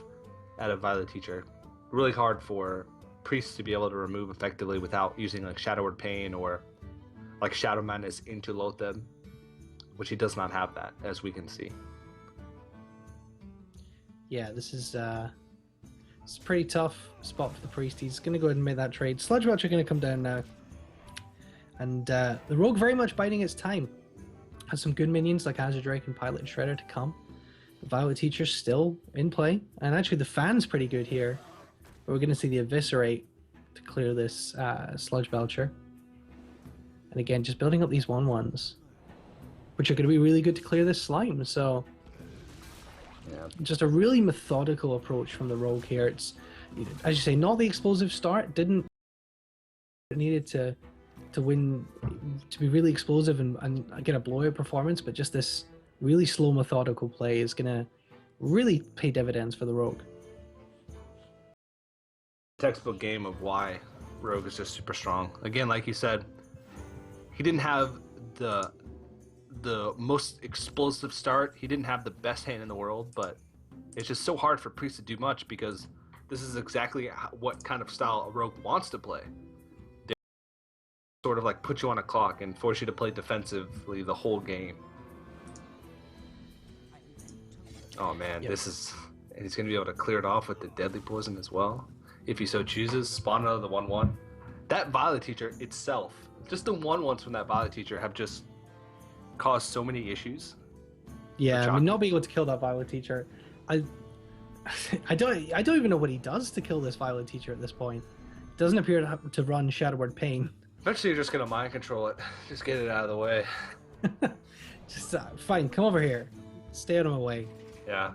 Violet Teacher. Really hard for priests to be able to remove effectively without using like Shadow Word Pain or like Shadow Madness into Lotheb, which he does not have that, as we can see. Yeah, this is it's a pretty tough spot for the priest. He's going to go ahead and make that trade. Sludge Belcher are going to come down now. And the rogue very much biding its time. Has some good minions like Azure Drake and Pilot and Shredder to come. The Violet Teacher's still in play. And actually the Fan's pretty good here. But we're going to see the Eviscerate to clear this Sludge Belcher. And again, just building up these 1/1s, which are going to be really good to clear this slime. So, yeah, just a really methodical approach from the rogue here. It's, as you say, not the explosive start. Didn't needed to win, to be really explosive and get a blowout performance, but just this really slow, methodical play is going to really pay dividends for the rogue. Textbook game of why rogue is just super strong. Again, like you said, he didn't have the most explosive start. He didn't have the best hand in the world, but it's just so hard for Priest to do much because this is exactly what kind of style a rogue wants to play. They sort of like put you on a clock and force you to play defensively the whole game. Oh man, this is... And he's going to be able to clear it off with the Deadly Poison as well, if he so chooses. Spawn another 1/1. That Violet Teacher itself, just the 1/1s from that Violet Teacher have just caused so many issues. Yeah, I mean, not being able to kill that Violet Teacher, I don't even know what he does to kill this Violet Teacher at this point. Doesn't appear to run Shadow Word Pain. Eventually, you're just gonna mind control it. Just get it out of the way. Just fine, come over here. Stay out of my way. Yeah.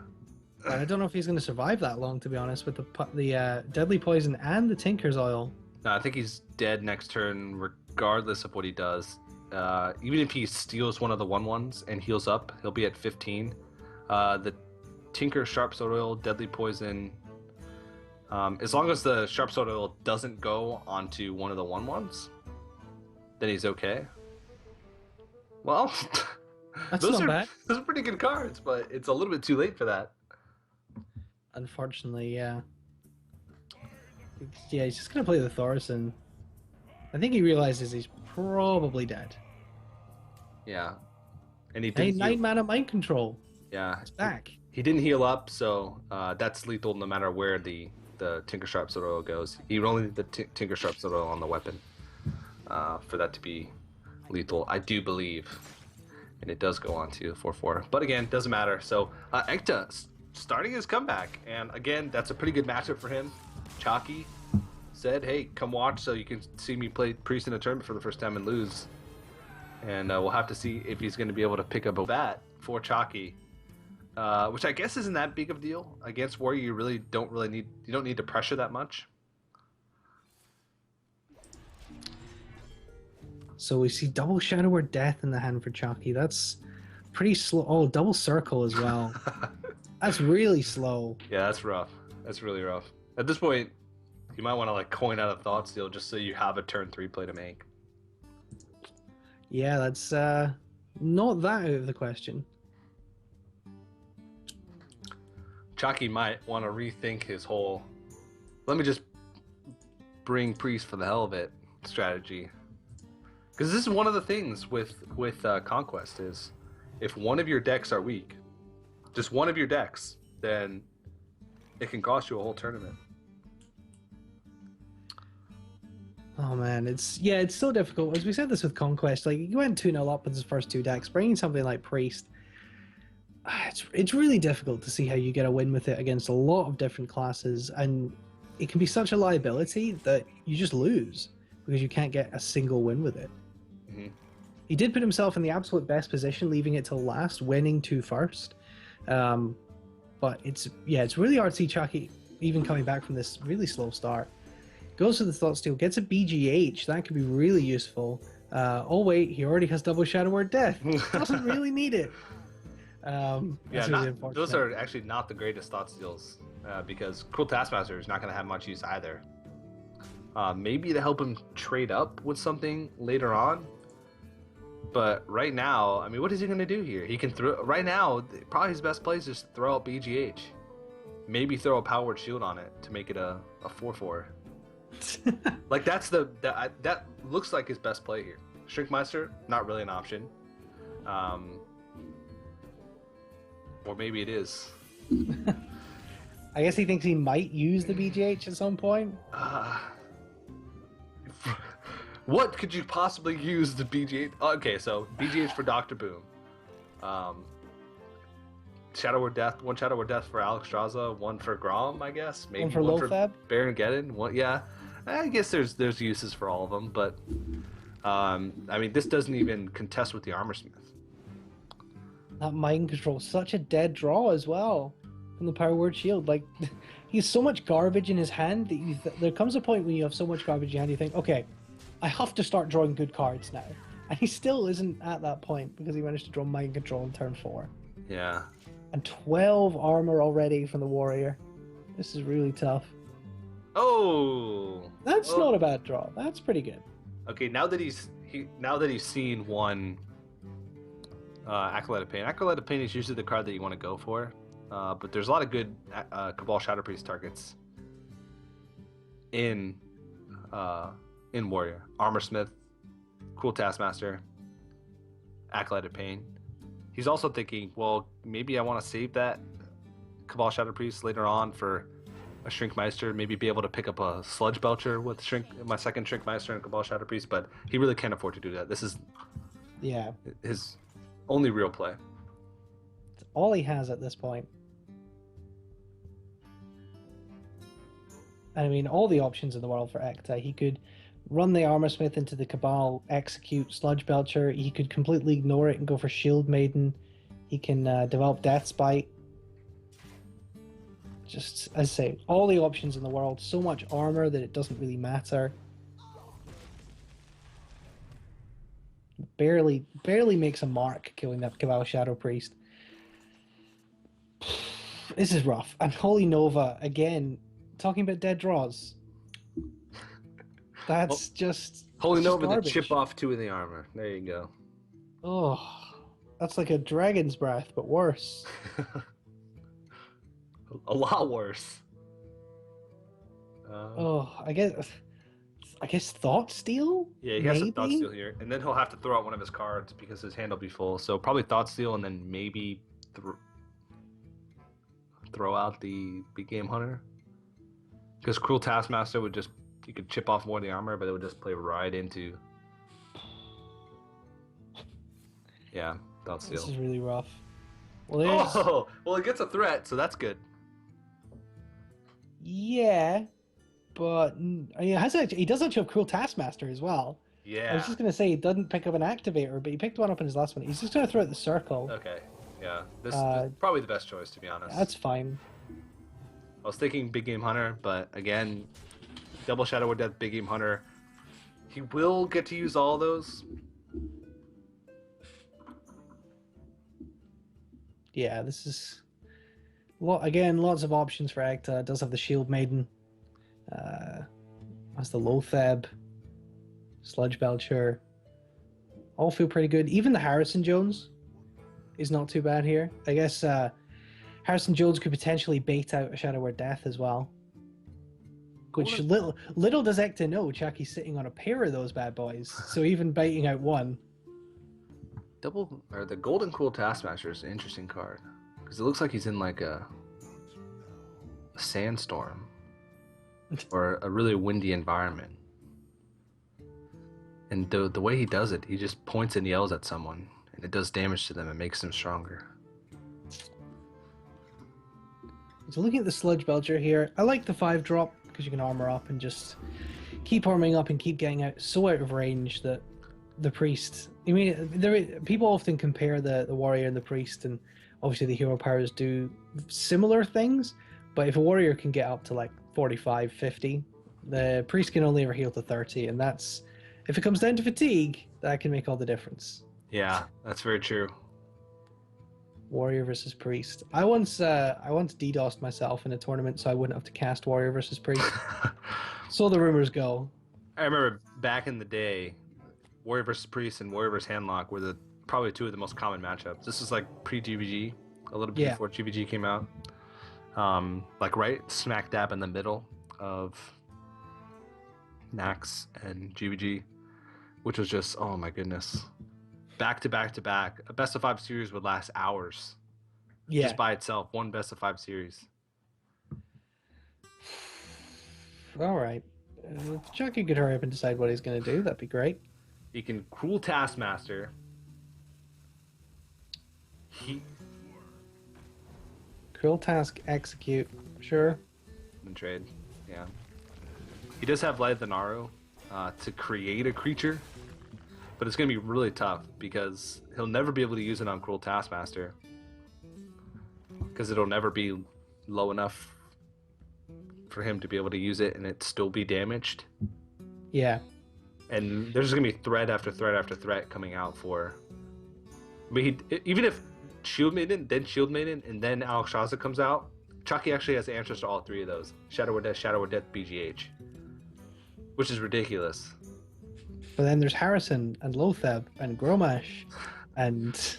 I don't know if he's going to survive that long, to be honest, with the Deadly Poison and the Tinker's Oil. No, I think he's dead next turn, regardless of what he does. Even if he steals one of the 1/1s and heals up, he'll be at 15. The Tinker, Sharp Sword Oil, Deadly Poison. As long as the Sharp Sword Oil doesn't go onto one of the 1/1s, then he's okay. Well, That's those not are bad. those are pretty good cards, but it's a little bit too late for that. Unfortunately, yeah. Yeah, he's just gonna play the Thorson. I think he realizes he's probably dead. Yeah, and he Hey, didn't. 9 mana mind control. Yeah, It's back. he didn't heal up, so that's lethal no matter where the Tinker Sharp Sword Oil goes. You would only need the Tinker Sharp Sword Oil on the weapon for that to be lethal, I do believe. And it does go on to 4/4. But again, doesn't matter. So ECTA starting his comeback. And again, that's a pretty good matchup for him. Chakki said, hey, come watch so you can see me play Priest in a tournament for the first time and lose. And we'll have to see if he's going to be able to pick up a bat for Chakki. Which I guess isn't that big of a deal. Against Warrior, you don't need to pressure that much. So we see double Shadow or Death in the hand for Chakki. That's pretty slow. Oh, double Circle as well. That's really slow. Yeah, that's rough. That's really rough. At this point, you might want to like coin out a Thought Steal just so you have a turn 3 play to make. Yeah, that's not that out of the question. Chakki might want to rethink his whole let me just bring Priest for the hell of it strategy. Because this is one of the things with Conquest is if one of your decks are weak, just one of your decks, then it can cost you a whole tournament. Oh man, it's so difficult. As we said this with Conquest, like you went 2-0 up with his first 2 decks, bringing something like Priest. It's really difficult to see how you get a win with it against a lot of different classes, and it can be such a liability that you just lose because you can't get a single win with it. Mm-hmm. He did put himself in the absolute best position, leaving it till last, winning 2 first. But it's really hard to see Chakki even coming back from this really slow start. Goes to the Thought Steal, gets a BGH. That could be really useful. Oh wait, he already has double Shadow or Death. Doesn't really need it. Those are actually not the greatest Thought Steals because Cruel Taskmaster is not going to have much use either. Maybe to help him trade up with something later on. But right now, I mean, what is he going to do here? He can throw. Right now, probably his best play is just throw out BGH. Maybe throw a Powered Shield on it to make it a 4/4. Like that looks like his best play here. Shrinkmeister, not really an option. Or maybe it is. I guess he thinks he might use the BGH at some point. What could you possibly use the BGH? Okay, so BGH for Dr. Boom. Shadow or Death, 1 Shadow or Death for Alex Straza, 1 for Grom, I guess. Maybe 1 for Lothab. Baron Geddon. 1, yeah. I guess there's uses for all of them, but I mean, this doesn't even contest with the Armorsmith. That mind control, such a dead draw as well from the Power Word Shield. Like, he has so much garbage in his hand that there comes a point when you have so much garbage in your hand, you think, okay, I have to start drawing good cards now. And he still isn't at that point because he managed to draw mind control in turn 4. Yeah. And 12 armor already from the Warrior. This is really tough. Oh, that's not a bad draw. That's pretty good. Okay, now that he's seen 1 Acolyte of Pain. Acolyte of Pain is usually the card that you want to go for, but there's a lot of good Cabal Shadow Priest targets in Warrior. Armorsmith, Cruel Taskmaster, Acolyte of Pain. He's also thinking, well, maybe I want to save that Cabal Shadow Priest later on for a Shrinkmeister, maybe be able to pick up a Sludge Belcher with my second Shrinkmeister and Cabal Shadow Priest, but he really can't afford to do that. This is his only real play. It's all he has at this point. I mean, all the options in the world for ECTA. He could run the Armorsmith into the Cabal, execute Sludge Belcher. He could completely ignore it and go for Shield Maiden. He can develop Deathspite. Just, as I say, all the options in the world. So much armor that it doesn't really matter. Barely makes a mark killing that Cabal Shadow Priest. This is rough. And Holy Nova, again, talking about dead draws. That's just Holding just over the garbage. chip off 2 in the armor. There you go. Oh, that's like a dragon's breath, but worse. A lot worse. I guess Thought Steal? Yeah, he has a Thought Steal here. And then he'll have to throw out one of his cards because his hand will be full. So probably Thought Steal and then maybe throw out the Big Game Hunter. Because Cruel Taskmaster would just... You could chip off more of the armor, but it would just play right into... Yeah, Thought Steal. This is really rough. Well, it gets a threat, so that's good. Yeah, but he does actually have Cruel Taskmaster as well. Yeah. I was just going to say he doesn't pick up an activator, but he picked one up in his last one. He's just going to throw out the circle. Okay, yeah. This is probably the best choice, to be honest. That's fine. I was thinking Big Game Hunter, but again, Double Shadow of Death, Big Game Hunter. He will get to use all those. Yeah, this is... Again, lots of options for ECTA. It does have the Shield Maiden. Has the Lotheb. Sludge Belcher. All feel pretty good. Even the Harrison Jones is not too bad here. I guess Harrison Jones could potentially bait out a Shadow Word Death as well. Which little does ECTA know, Chakki's sitting on a pair of those bad boys. So even baiting out one. The Golden Cruel Taskmaster is an interesting card. Because it looks like he's in like a sandstorm. Or a really windy environment. And the way he does it, he just points and yells at someone. And it does damage to them and makes them stronger. So looking at the Sludge Belcher here, I like the 5-drop because you can armor up and just keep arming up and keep getting out of range that the priest... I mean, people often compare the warrior and the priest, and obviously the hero powers do similar things, but if a warrior can get up to like 45, 50, the priest can only ever heal to 30, and that's... If it comes down to fatigue, that can make all the difference. Yeah, that's very true. Warrior versus priest. I once DDoSed myself in a tournament so I wouldn't have to cast warrior versus priest. So the rumors go. I remember back in the day, warrior versus priest and warrior versus handlock were probably 2 of the most common matchups. This is like pre-GVG, a little bit before GVG came out. Like right smack dab in the middle of Nax and GVG, which was just, oh my goodness. Back to back to back. A best of 5 series would last hours. Yeah. Just by itself. One best of 5 series. All right. If Chakki could hurry up and decide what he's going to do, that'd be great. He can Cruel Taskmaster. Cruel Task, execute. Sure. And trade. Yeah. He does have Light of the Naru to create a creature. But it's going to be really tough because he'll never be able to use it on Cruel Taskmaster. Because it'll never be low enough for him to be able to use it and it still be damaged. Yeah. And there's going to be threat after threat after threat coming out for... I mean, even if Shield Maiden, then Shield Maiden, and then Alexstrasza comes out, Chakki actually has answers to all 3 of those. Shadow Word Death, BGH. Which is ridiculous. But then there's Harrison and Lotheb and Gromash and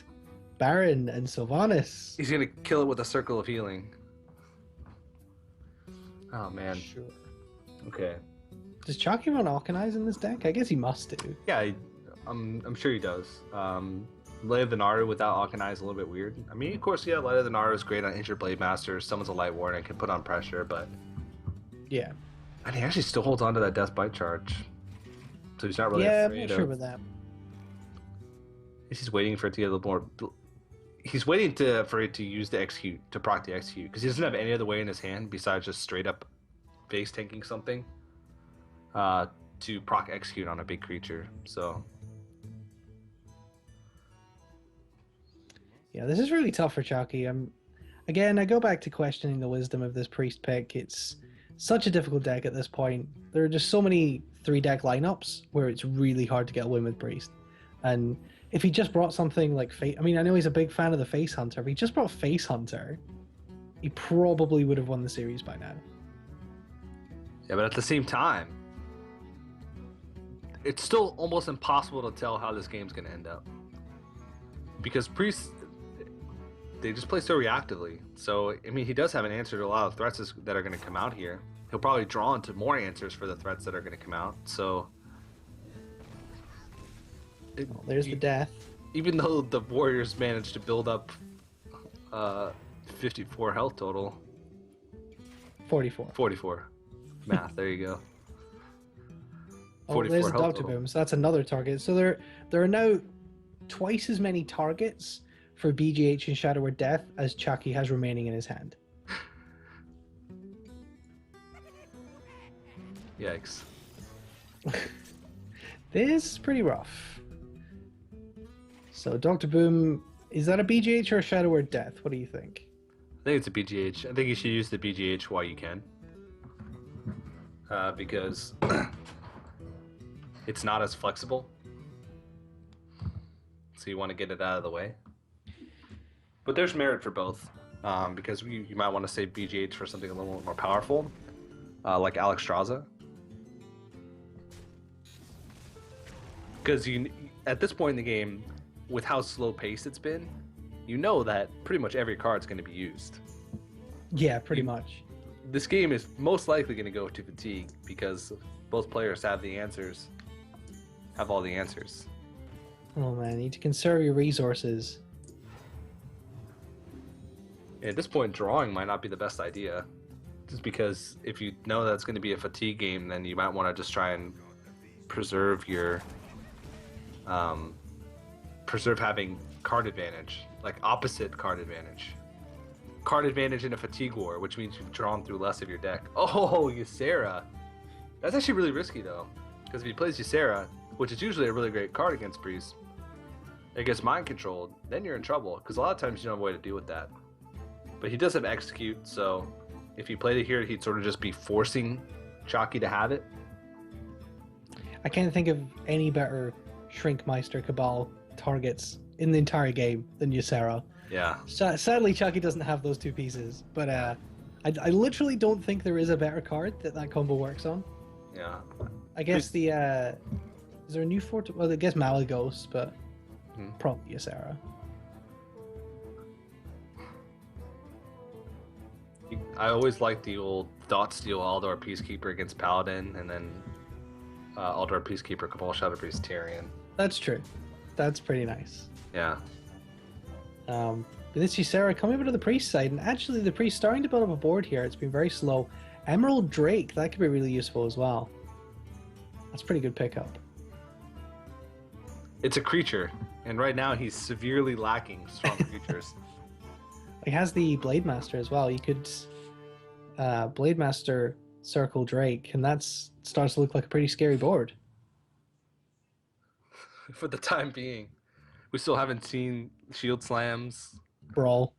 Baron and Sylvanas. He's going to kill it with a Circle of Healing. Oh, man. Sure. Okay. Does Chakki run Alkanize in this deck? I guess he must do. Yeah, I'm sure he does. Light of the Naru without Alkanize is a little bit weird. I mean, of course, yeah, Light of the Naru is great on Injured Blade Master. Someone's a Light Ward and can put on pressure, but... Yeah. And he actually still holds on to that Death Bite charge. So he's not really afraid. Yeah, I'm not sure about that. He's just waiting for it to get a little more... He's waiting for it to use the Execute, to proc the Execute, because he doesn't have any other way in his hand besides just straight up base tanking something to proc Execute on a big creature, so... Yeah, this is really tough for Chakki. Again, I go back to questioning the wisdom of this Priest pick. It's such a difficult deck at this point. There are just so many 3-deck lineups where it's really hard to get a win with Priest. And if he just brought something like Face... I mean, I know he's a big fan of the Face Hunter, but he just brought Face Hunter. he probably would have won the series by now. Yeah, but at the same time, it's still almost impossible to tell how this game's going to end up. Because Priest, they just play so reactively. So, I mean, he does have an answer to a lot of threats that are going to come out here. He'll probably draw into more answers for the threats that are going to come out. So, There's the death. Even though the Warriors managed to build up 54 health total. 44. 44. Math, there you go. Oh, there's a Dr. Boom, so that's another target. So there are now twice as many targets for BGH and Shadow Word Death as Chakki has remaining in his hand. Yikes. This is pretty rough. So Dr. Boom, is that a BGH or a Shadow Word Death? What do you think? I think it's a BGH. I think you should use the BGH while you can. Because it's not as flexible. So you want to get it out of the way. But there's merit for both. Because you might want to save BGH for something a little more powerful. Like Alexstrasza. Because at this point in the game, with how slow paced it's been, you know that pretty much every card's going to be used. Yeah, pretty much. This game is most likely going to go to fatigue because both players have the answers, have all the answers. Oh man, you need to conserve your resources. At this point, drawing might not be the best idea. Just because if you know that it's going to be a fatigue game, then you might want to just try and preserve your... preserve having card advantage, like opposite card advantage. Card advantage in a fatigue war, which means you've drawn through less of your deck. Oh, Ysera. That's actually really risky though, because if he plays Ysera, which is usually a really great card against Priest, it gets mind controlled, then you're in trouble, because a lot of times you don't have a way to deal with that. But he does have Execute, so if he played it here, he'd sort of just be forcing Chakki to have it. I can't think of any better Shrinkmeister Cabal targets in the entire game than Ysera. Yeah. Sadly, Chakki doesn't have those two pieces, but I literally don't think there is a better card that combo works on. Yeah. I guess is there a new fort? Well, I guess Malagos, but probably Ysera. I always liked the old Thought Steal Aldor Peacekeeper against Paladin, and then Aldor Peacekeeper Cabal Shadow Priest Tyrion. That's true. That's pretty nice. Yeah. But this Ysera coming over to the Priest side, and actually the Priest starting to build up a board here. It's been very slow. Emerald Drake, that could be really useful as well. That's a pretty good pickup. It's a creature, and right now he's severely lacking strong creatures. He has the Blade Master as well. You could Blade Master Circle Drake, and that starts to look like a pretty scary board. For the time being. We still haven't seen Shield Slams. Brawl.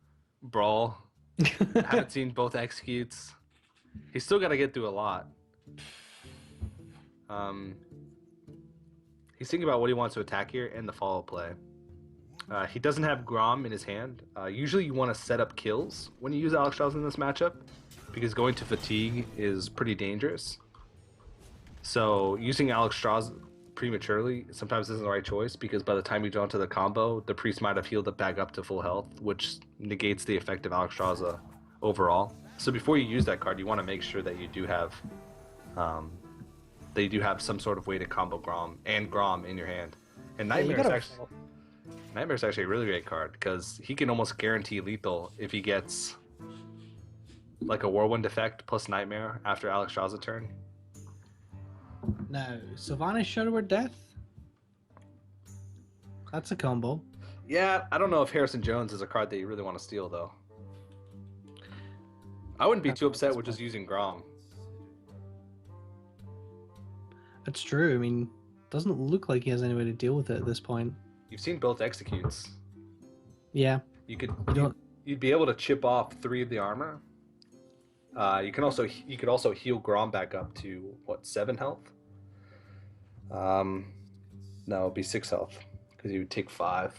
Haven't seen both Executes. He's still got to get through a lot. He's thinking about what he wants to attack here and the follow play. He doesn't have Grom in his hand. Usually you want to set up kills when you use Alexstrasza in this matchup, because going to fatigue is pretty dangerous. So using Alexstrasza prematurely sometimes isn't the right choice, because by the time you draw into the combo, the Priest might have healed it back up to full health, which negates the effect of Alexstrasza overall. So before you use that card, you want to make sure that you do have some sort of way to combo Grom in your hand. And Nightmare is actually a really great card, because he can almost guarantee lethal if he gets like a Whirlwind effect plus Nightmare after Alexstrasza turn. Now, Sylvanas Shadow Word Death? That's a combo. Yeah, I don't know if Harrison Jones is a card that you really want to steal, though. I wouldn't be too upset with just using Grom. That's true. I mean, doesn't look like he has any way to deal with it at this point. You've seen both Executes. Yeah. You'd be able to chip off 3 of the armor. You could also heal Grom back up to 7 health? No, it'd be 6 health, because you would take 5.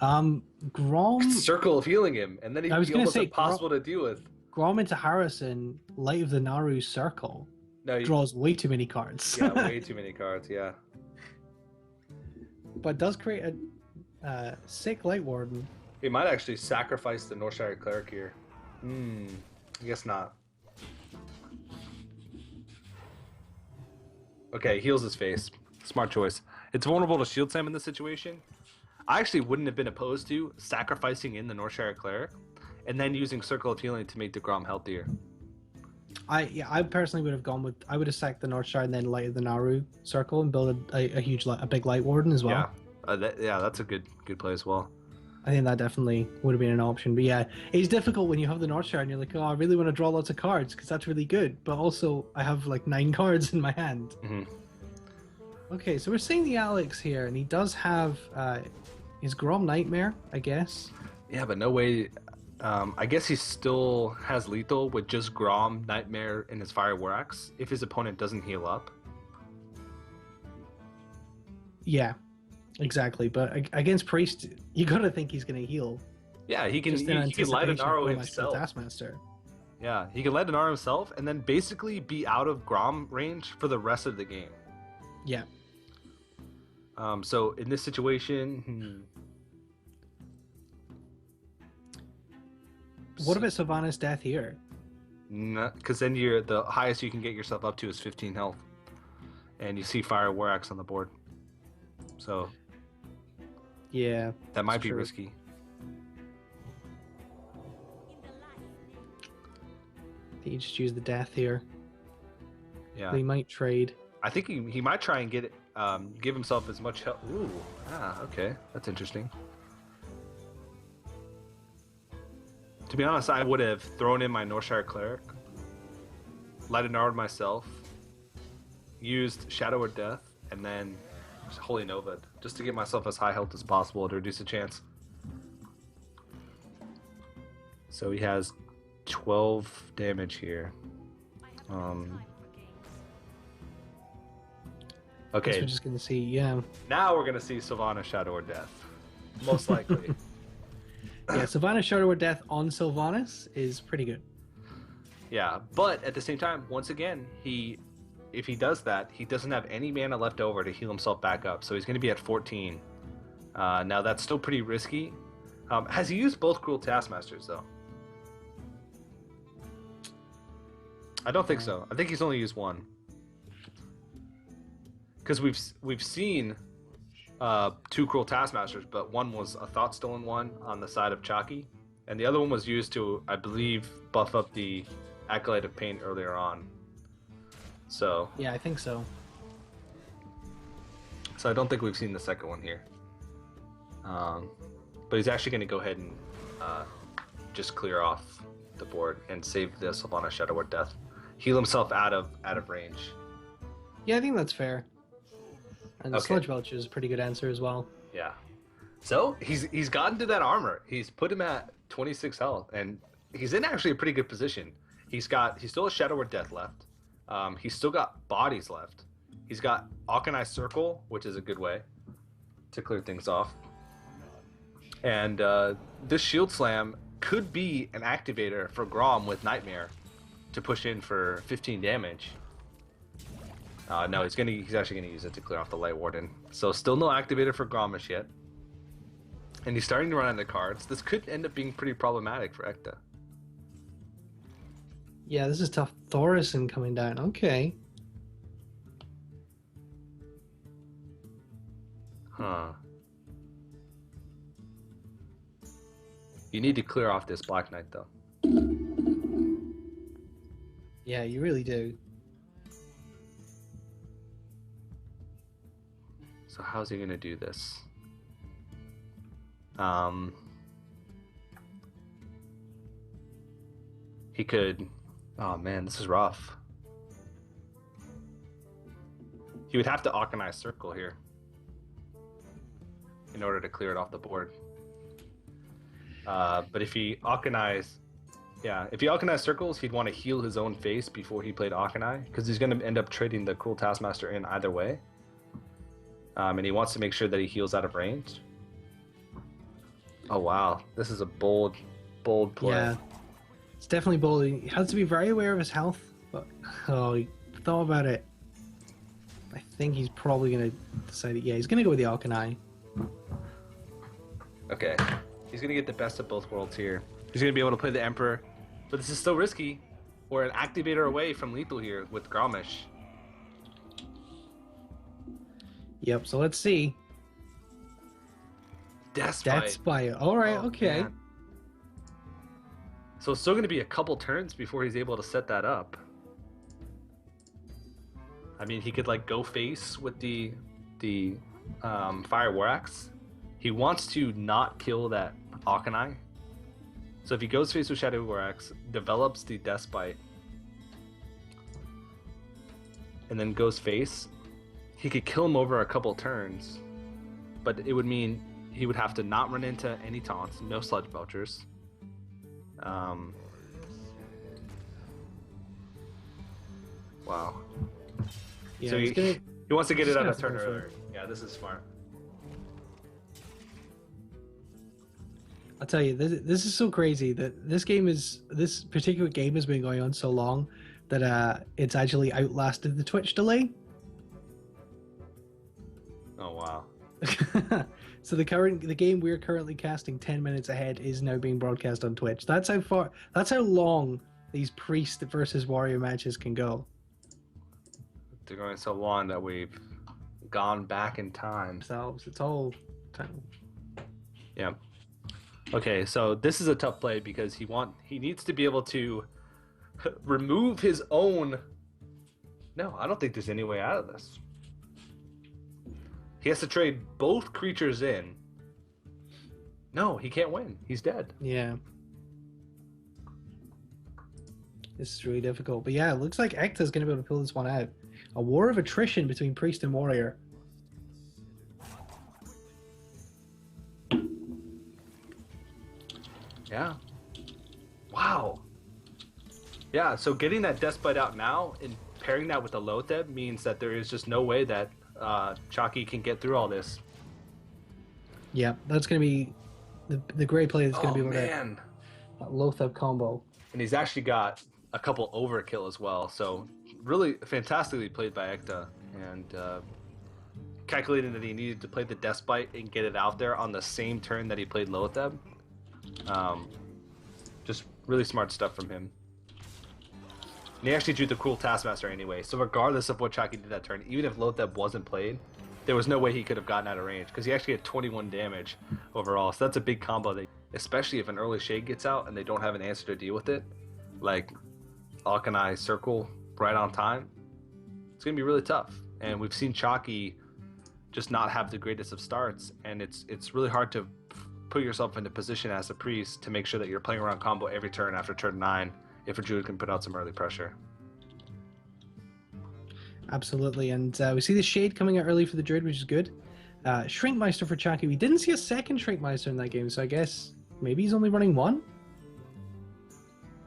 Grom. Circle of healing him, and then he'd I was be gonna almost say impossible to deal with. Grom into Harrison, Light of the Naru Circle No, draws way too many cards. yeah, way too many cards. Yeah, But does create a sick Light Warden. he might actually sacrifice the Northshire Cleric here. I guess not. Okay, heals his face. Smart choice. It's vulnerable to Shield Slam in this situation. I actually wouldn't have been opposed to sacrificing in the Northshire Cleric and then using Circle of Healing to make the Grom healthier. I personally would have gone with, I would have sacked the Northshire and then Light of the Naru Circle and built a big Light Warden as well. Yeah, that's a good play as well. I think that definitely would have been an option. But yeah, it's difficult when you have the Northshire and you're like, oh, I really want to draw lots of cards because that's really good. But also, I have like 9 cards in my hand. Mm-hmm. Okay, so we're seeing the Alex here, and he does have his Grom Nightmare, I guess. Yeah, but no way. I guess he still has lethal with just Grom, Nightmare, and his Fire War Axe if his opponent doesn't heal up. Yeah, exactly. But against Priest, you gotta think he's gonna heal. Yeah, he can. Just in He can light an anticipation arrow of himself. Taskmaster. Yeah, he can light an arrow himself and then basically be out of Grom range for the rest of the game. Yeah. So in this situation, What about Sylvanas' death here? because then the highest you can get yourself up to is 15 health, and you see Fire War Axe on the board. So Yeah. that might that's be true. risky. I think you just use the death here. Yeah, They might trade. I think he might try and get it, give himself as much health. Ooh, okay, that's interesting. To be honest, I would have thrown in my Northshire Cleric, light an arrow myself, used Shadow or Death, and then just Holy Nova just to get myself as high health as possible to reduce the chance. So he has 12 damage here. Okay, We're just gonna see. Yeah. now we're gonna see Sylvanas Shadow or Death, most likely. Yeah. Sylvanas Shadow or Death on Sylvanas is pretty good. Yeah, but at the same time, once again, if he does that, he doesn't have any mana left over to heal himself back up, so he's going to be at 14. Now that's still pretty risky. Has he used both Cruel Taskmasters though? I don't think so. I think he's only used one. Because we've seen 2 Cruel Taskmasters, but one was a Thought Stolen one on the side of Chakki, and the other one was used to, I believe, buff up the Acolyte of Pain earlier on. So Yeah, I think so. I don't think we've seen the second one here. But he's actually going to go ahead and just clear off the board and save the Sylvanas Shadow or Death. Heal himself out of range. Yeah, I think that's fair. And the Okay. Sludge Belcher is a pretty good answer as well. Yeah. So he's gotten to that armor. He's put him at 26 health, and he's in actually a pretty good position. He still has Shadow or Death left. He's still got bodies left. He's got Auchenized Circle, which is a good way to clear things off. And this Shield Slam could be an activator for Grom with Nightmare to push in for 15 damage. No, he's actually gonna use it to clear off the Light Warden. So still no activator for Gromish yet. And he's starting to run out of cards. This could end up being pretty problematic for ECTA. Yeah, this is tough. Thorison coming down. Okay. Huh. You need to clear off this Black Knight though. Yeah, you really do. So how's he gonna do this? He could. Oh man, this is rough. He would have to Auchenized Circle here in order to clear it off the board. But if he Auchenized Circles, he'd want to heal his own face before he played Auchenai, because he's going to end up trading the Cruel Taskmaster in either way. And he wants to make sure that he heals out of range. Oh wow, this is a bold play. Yeah, it's definitely bold. He has to be very aware of his health, but oh, he thought about it. I think he's probably gonna decide. Yeah, he's gonna go with the Arcanine. Okay, he's gonna get the best of both worlds here. He's gonna be able to play the Emperor, but this is still risky. We're an activator away from lethal here with Gromish. Yep. So let's see. Death Spire. All right. Oh, okay. man. So it's still gonna be a couple turns before he's able to set that up. I mean, he could like go face with the Fire War Axe. He wants to not kill that Arcanine. So if he goes face with Shadow War Axe, develops the Death Bite, and then goes face, he could kill him over a couple turns, but it would mean he would have to not run into any taunts, no Sludge Belchers. Wow. Yeah, So he wants to get it out of turn earlier. Yeah, this is smart. I'll tell you, this is so crazy that this particular game has been going on so long that it's actually outlasted the Twitch delay. Oh wow. So the game we're currently casting 10 minutes ahead is now being broadcast on Twitch. That's how long these priest versus warrior matches can go. They're going so long that we've gone back in time. So it's all time. Yeah. Okay, so this is a tough play because he needs to be able to remove his own. No, I don't think there's any way out of this. He has to trade both creatures in. No, he can't win. He's dead. Yeah. This is really difficult. But yeah, it looks like ECTA's going to be able to pull this one out. A war of attrition between priest and warrior. Yeah. Wow. Yeah, so getting that Death Bite out now and pairing that with the Loatheb means that there is just no way that Chakki can get through all this. Yeah, that's going to be the great play that's going to be able man. to Loatheb combo. And he's actually got a couple overkill as well, so really fantastically played by ECTA, and calculating that he needed to play the Death Bite and get it out there on the same turn that he played Loatheb. Just really smart stuff from him. And he actually drew the Cruel Taskmaster anyway, so regardless of what Chakki did that turn, even if Loatheb wasn't played, there was no way he could have gotten out of range, because he actually had 21 damage overall, so that's a big combo, that, especially if an early Shade gets out and they don't have an answer to deal with it, like Arcanine Circle right on time. It's going to be really tough, and we've seen Chakki just not have the greatest of starts, and it's really hard to put yourself into position as a priest to make sure that you're playing around combo every turn after turn 9 if a druid can put out some early pressure. Absolutely, and we see the Shade coming out early for the druid, which is good. Shrinkmeister for Chakki. We didn't see a second Shrinkmeister in that game, so I guess maybe he's only running one?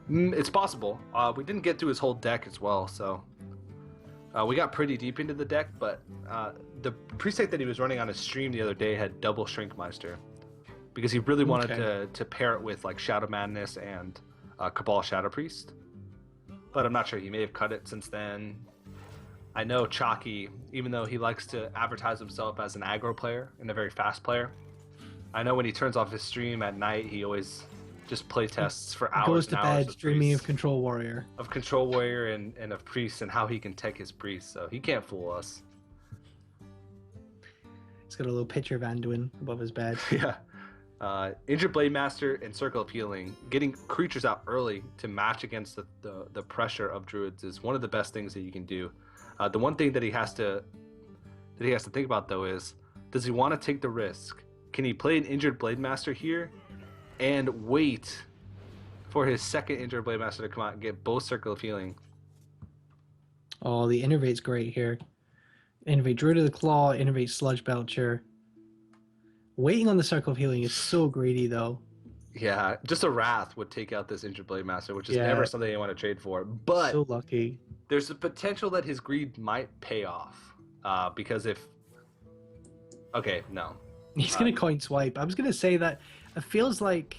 It's possible. We didn't get through his whole deck as well, so we got pretty deep into the deck, but the priest deck that he was running on his stream the other day had double Shrinkmeister, because he really wanted to pair it with like Shadow Madness and Cabal Shadow Priest. But I'm not sure, he may have cut it since then. I know Chakki, even though he likes to advertise himself as an aggro player and a very fast player, I know when he turns off his stream at night, he always just play tests for hours. Goes to and hours bed dreaming of Control Warrior. Of Control Warrior and of Priest and how he can tech his Priest, so he can't fool us. He's got a little picture of Anduin above his bed. Yeah. Injured Blade Master and Circle of Healing, getting creatures out early to match against the pressure of druids is one of the best things that you can do. The one thing that he has to think about though is, does he want to take the risk? Can he play an Injured Blade Master here and wait for his second Injured Blade Master to come out and get both Circle of Healing? Oh, the Innervate's great here. Innervate Druid of the Claw, Innervate Sludge Belcher. Waiting on the Circle of Healing is so greedy, though. Yeah, just a Wrath would take out this Injured Blade Master, which is never something you want to trade for. But so lucky. There's a potential that his greed might pay off. Because if... Okay, no. He's going to coin swipe. I was going to say that it feels like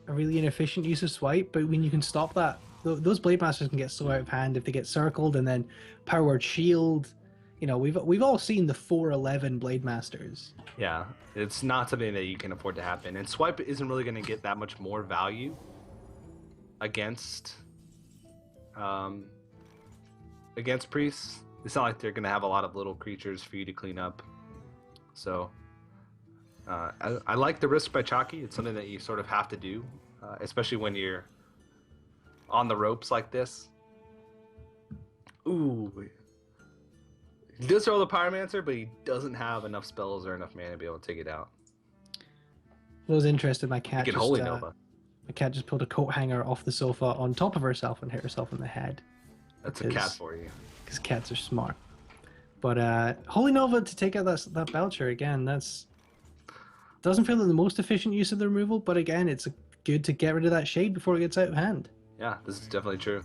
a really inefficient use of swipe, but when you can stop that, those Blade Masters can get so out of hand if they get circled and then powered shield. You know, we've all seen the 411 Blade Masters. Yeah, it's not something that you can afford to happen. And swipe isn't really going to get that much more value against priests. It's not like they're going to have a lot of little creatures for you to clean up. So I like the risk by Chakki. It's something that you sort of have to do, especially when you're on the ropes like this. Ooh. He does throw the Pyromancer, but he doesn't have enough spells or enough mana to be able to take it out. I was interested. My cat He can Holy Nova. My cat just pulled a coat hanger off the sofa on top of herself and hit herself in the head. That's a cat for you. Because cats are smart. But Holy Nova to take out that Belcher again, doesn't feel like the most efficient use of the removal, but again, it's good to get rid of that shade before it gets out of hand. Yeah, this is definitely true.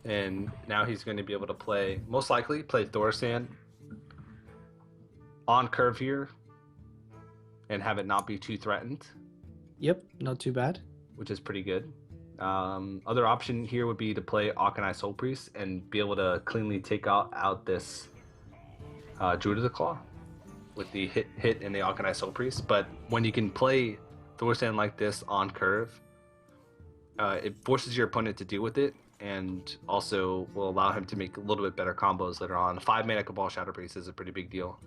And now he's going to be able to most likely play Thorsan on curve here and have it not be too threatened. Yep, not too bad. Which is pretty good. Other option here would be to play Auchenai Soul Priest and be able to cleanly take out this Druid of the Claw with the hit and the Auchenai Soul Priest. But when you can play Thorsan like this on curve, it forces your opponent to deal with it and also will allow him to make a little bit better combos later on. 5-mana Cabal Shadow Priest is a pretty big deal.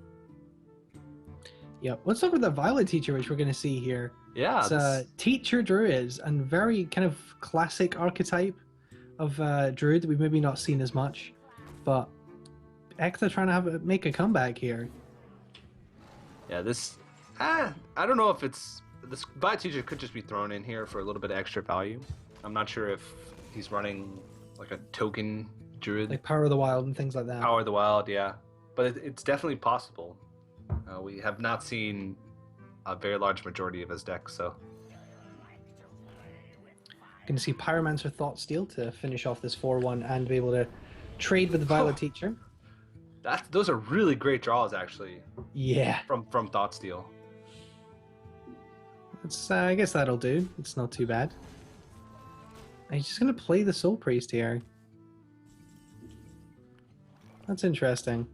Yep. Let's talk about the Violet Teacher, which we're going to see here. Yeah. It's a Teacher Druid and very kind of classic archetype of Druid that we've maybe not seen as much. But ECTA trying to make a comeback here. Yeah, I don't know if this Violet Teacher could just be thrown in here for a little bit of extra value. I'm not sure if he's running like a token Druid. Like Power of the Wild and things like that. Power of the Wild, yeah. But it's definitely possible. We have not seen a very large majority of his deck, so. Going to see Pyromancer Thoughtsteal to finish off this 4-1 and be able to trade with the Violet Teacher. Those are really great draws, actually. Yeah. From Thoughtsteal. I guess that'll do. It's not too bad. And he's just going to play the Soul Priest here. That's interesting.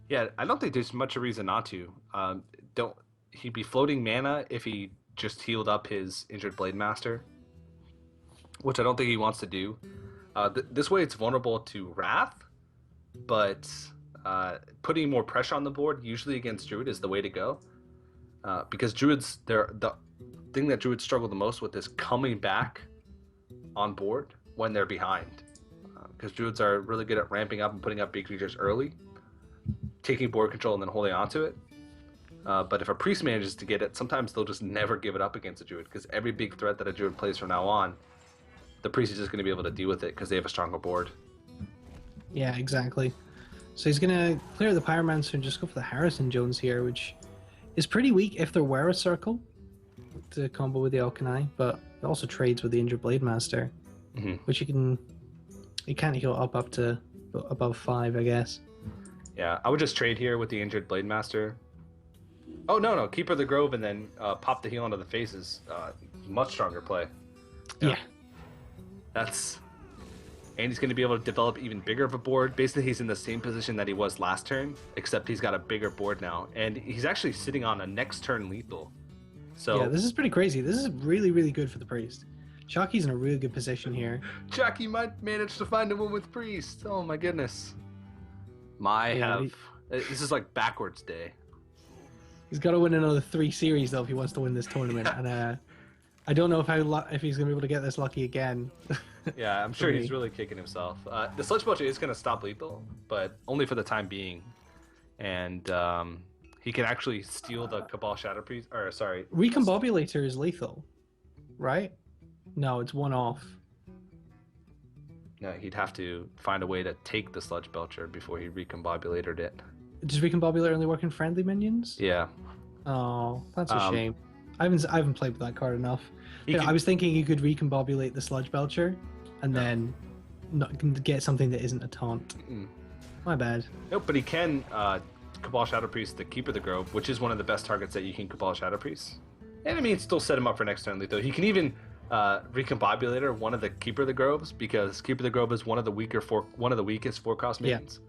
Yeah, I don't think there's much a reason not to. He'd be floating mana if he just healed up his injured Blade Master, which I don't think he wants to do. This way it's vulnerable to Wrath, but putting more pressure on the board, usually against Druid, is the way to go. Because Druids, the thing that Druids struggle the most with is coming back on board when they're behind. Because Druids are really good at ramping up and putting up big creatures early, taking board control and then holding onto it. But if a priest manages to get it, sometimes they'll just never give it up against a druid, because every big threat that a druid plays from now on, the priest is just going to be able to deal with it because they have a stronger board. Yeah, exactly. So he's going to clear the Pyromancer and just go for the Harrison Jones here, which is pretty weak if there were a circle to combo with the Auchenai, but it also trades with the injured Blade Master, which you can't heal up to above 5, I guess. Yeah, I would just trade here with the injured Blade Master. Oh, no. Keeper of the Grove and then pop the heal onto the face is much stronger play. Yeah. And he's going to be able to develop even bigger of a board. Basically, he's in the same position that he was last turn, except he's got a bigger board now. And he's actually sitting on a next turn lethal. So yeah, this is pretty crazy. This is really, really good for the Priest. Chakki's in a really good position here. Chakki might manage to find a win with Priest. Oh my goodness. This is like backwards day. He's got to win another 3 series though if he wants to win this tournament. And I don't know if he's going to be able to get this lucky again. Yeah, I'm sure he's really kicking himself. The Sludge Belcher is going to stop lethal, but only for the time being. And he can actually steal the Cabal Shadow Priest. Or sorry, Recombobulator is lethal, right? No, it's 1 off. No, he'd have to find a way to take the Sludge Belcher before he recombobulated it. Does Recombobulator only work in friendly minions? Yeah. Oh, that's a shame. I haven't played with that card enough. I was thinking you could recombobulate the Sludge Belcher and then get something that isn't a taunt. My bad. Nope, but he can Cabal Shadow Priest the Keeper of the Grove, which is one of the best targets that you can Cabal Shadow Priest. And I mean, still set him up for next turn lethal. He can even Recombobulator one of the Keeper of the Groves, because Keeper of the Grove is one of the weakest 4-cost minions.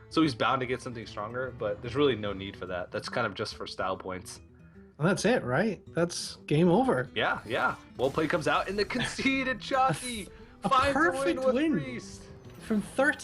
So he's bound to get something stronger, but there's really no need for that. That's kind of just for style points. Well, that's it, right? That's game over. Yeah, yeah. Well play comes out, and the conceded Chakki A finds perfect a win with win. Priest. From 13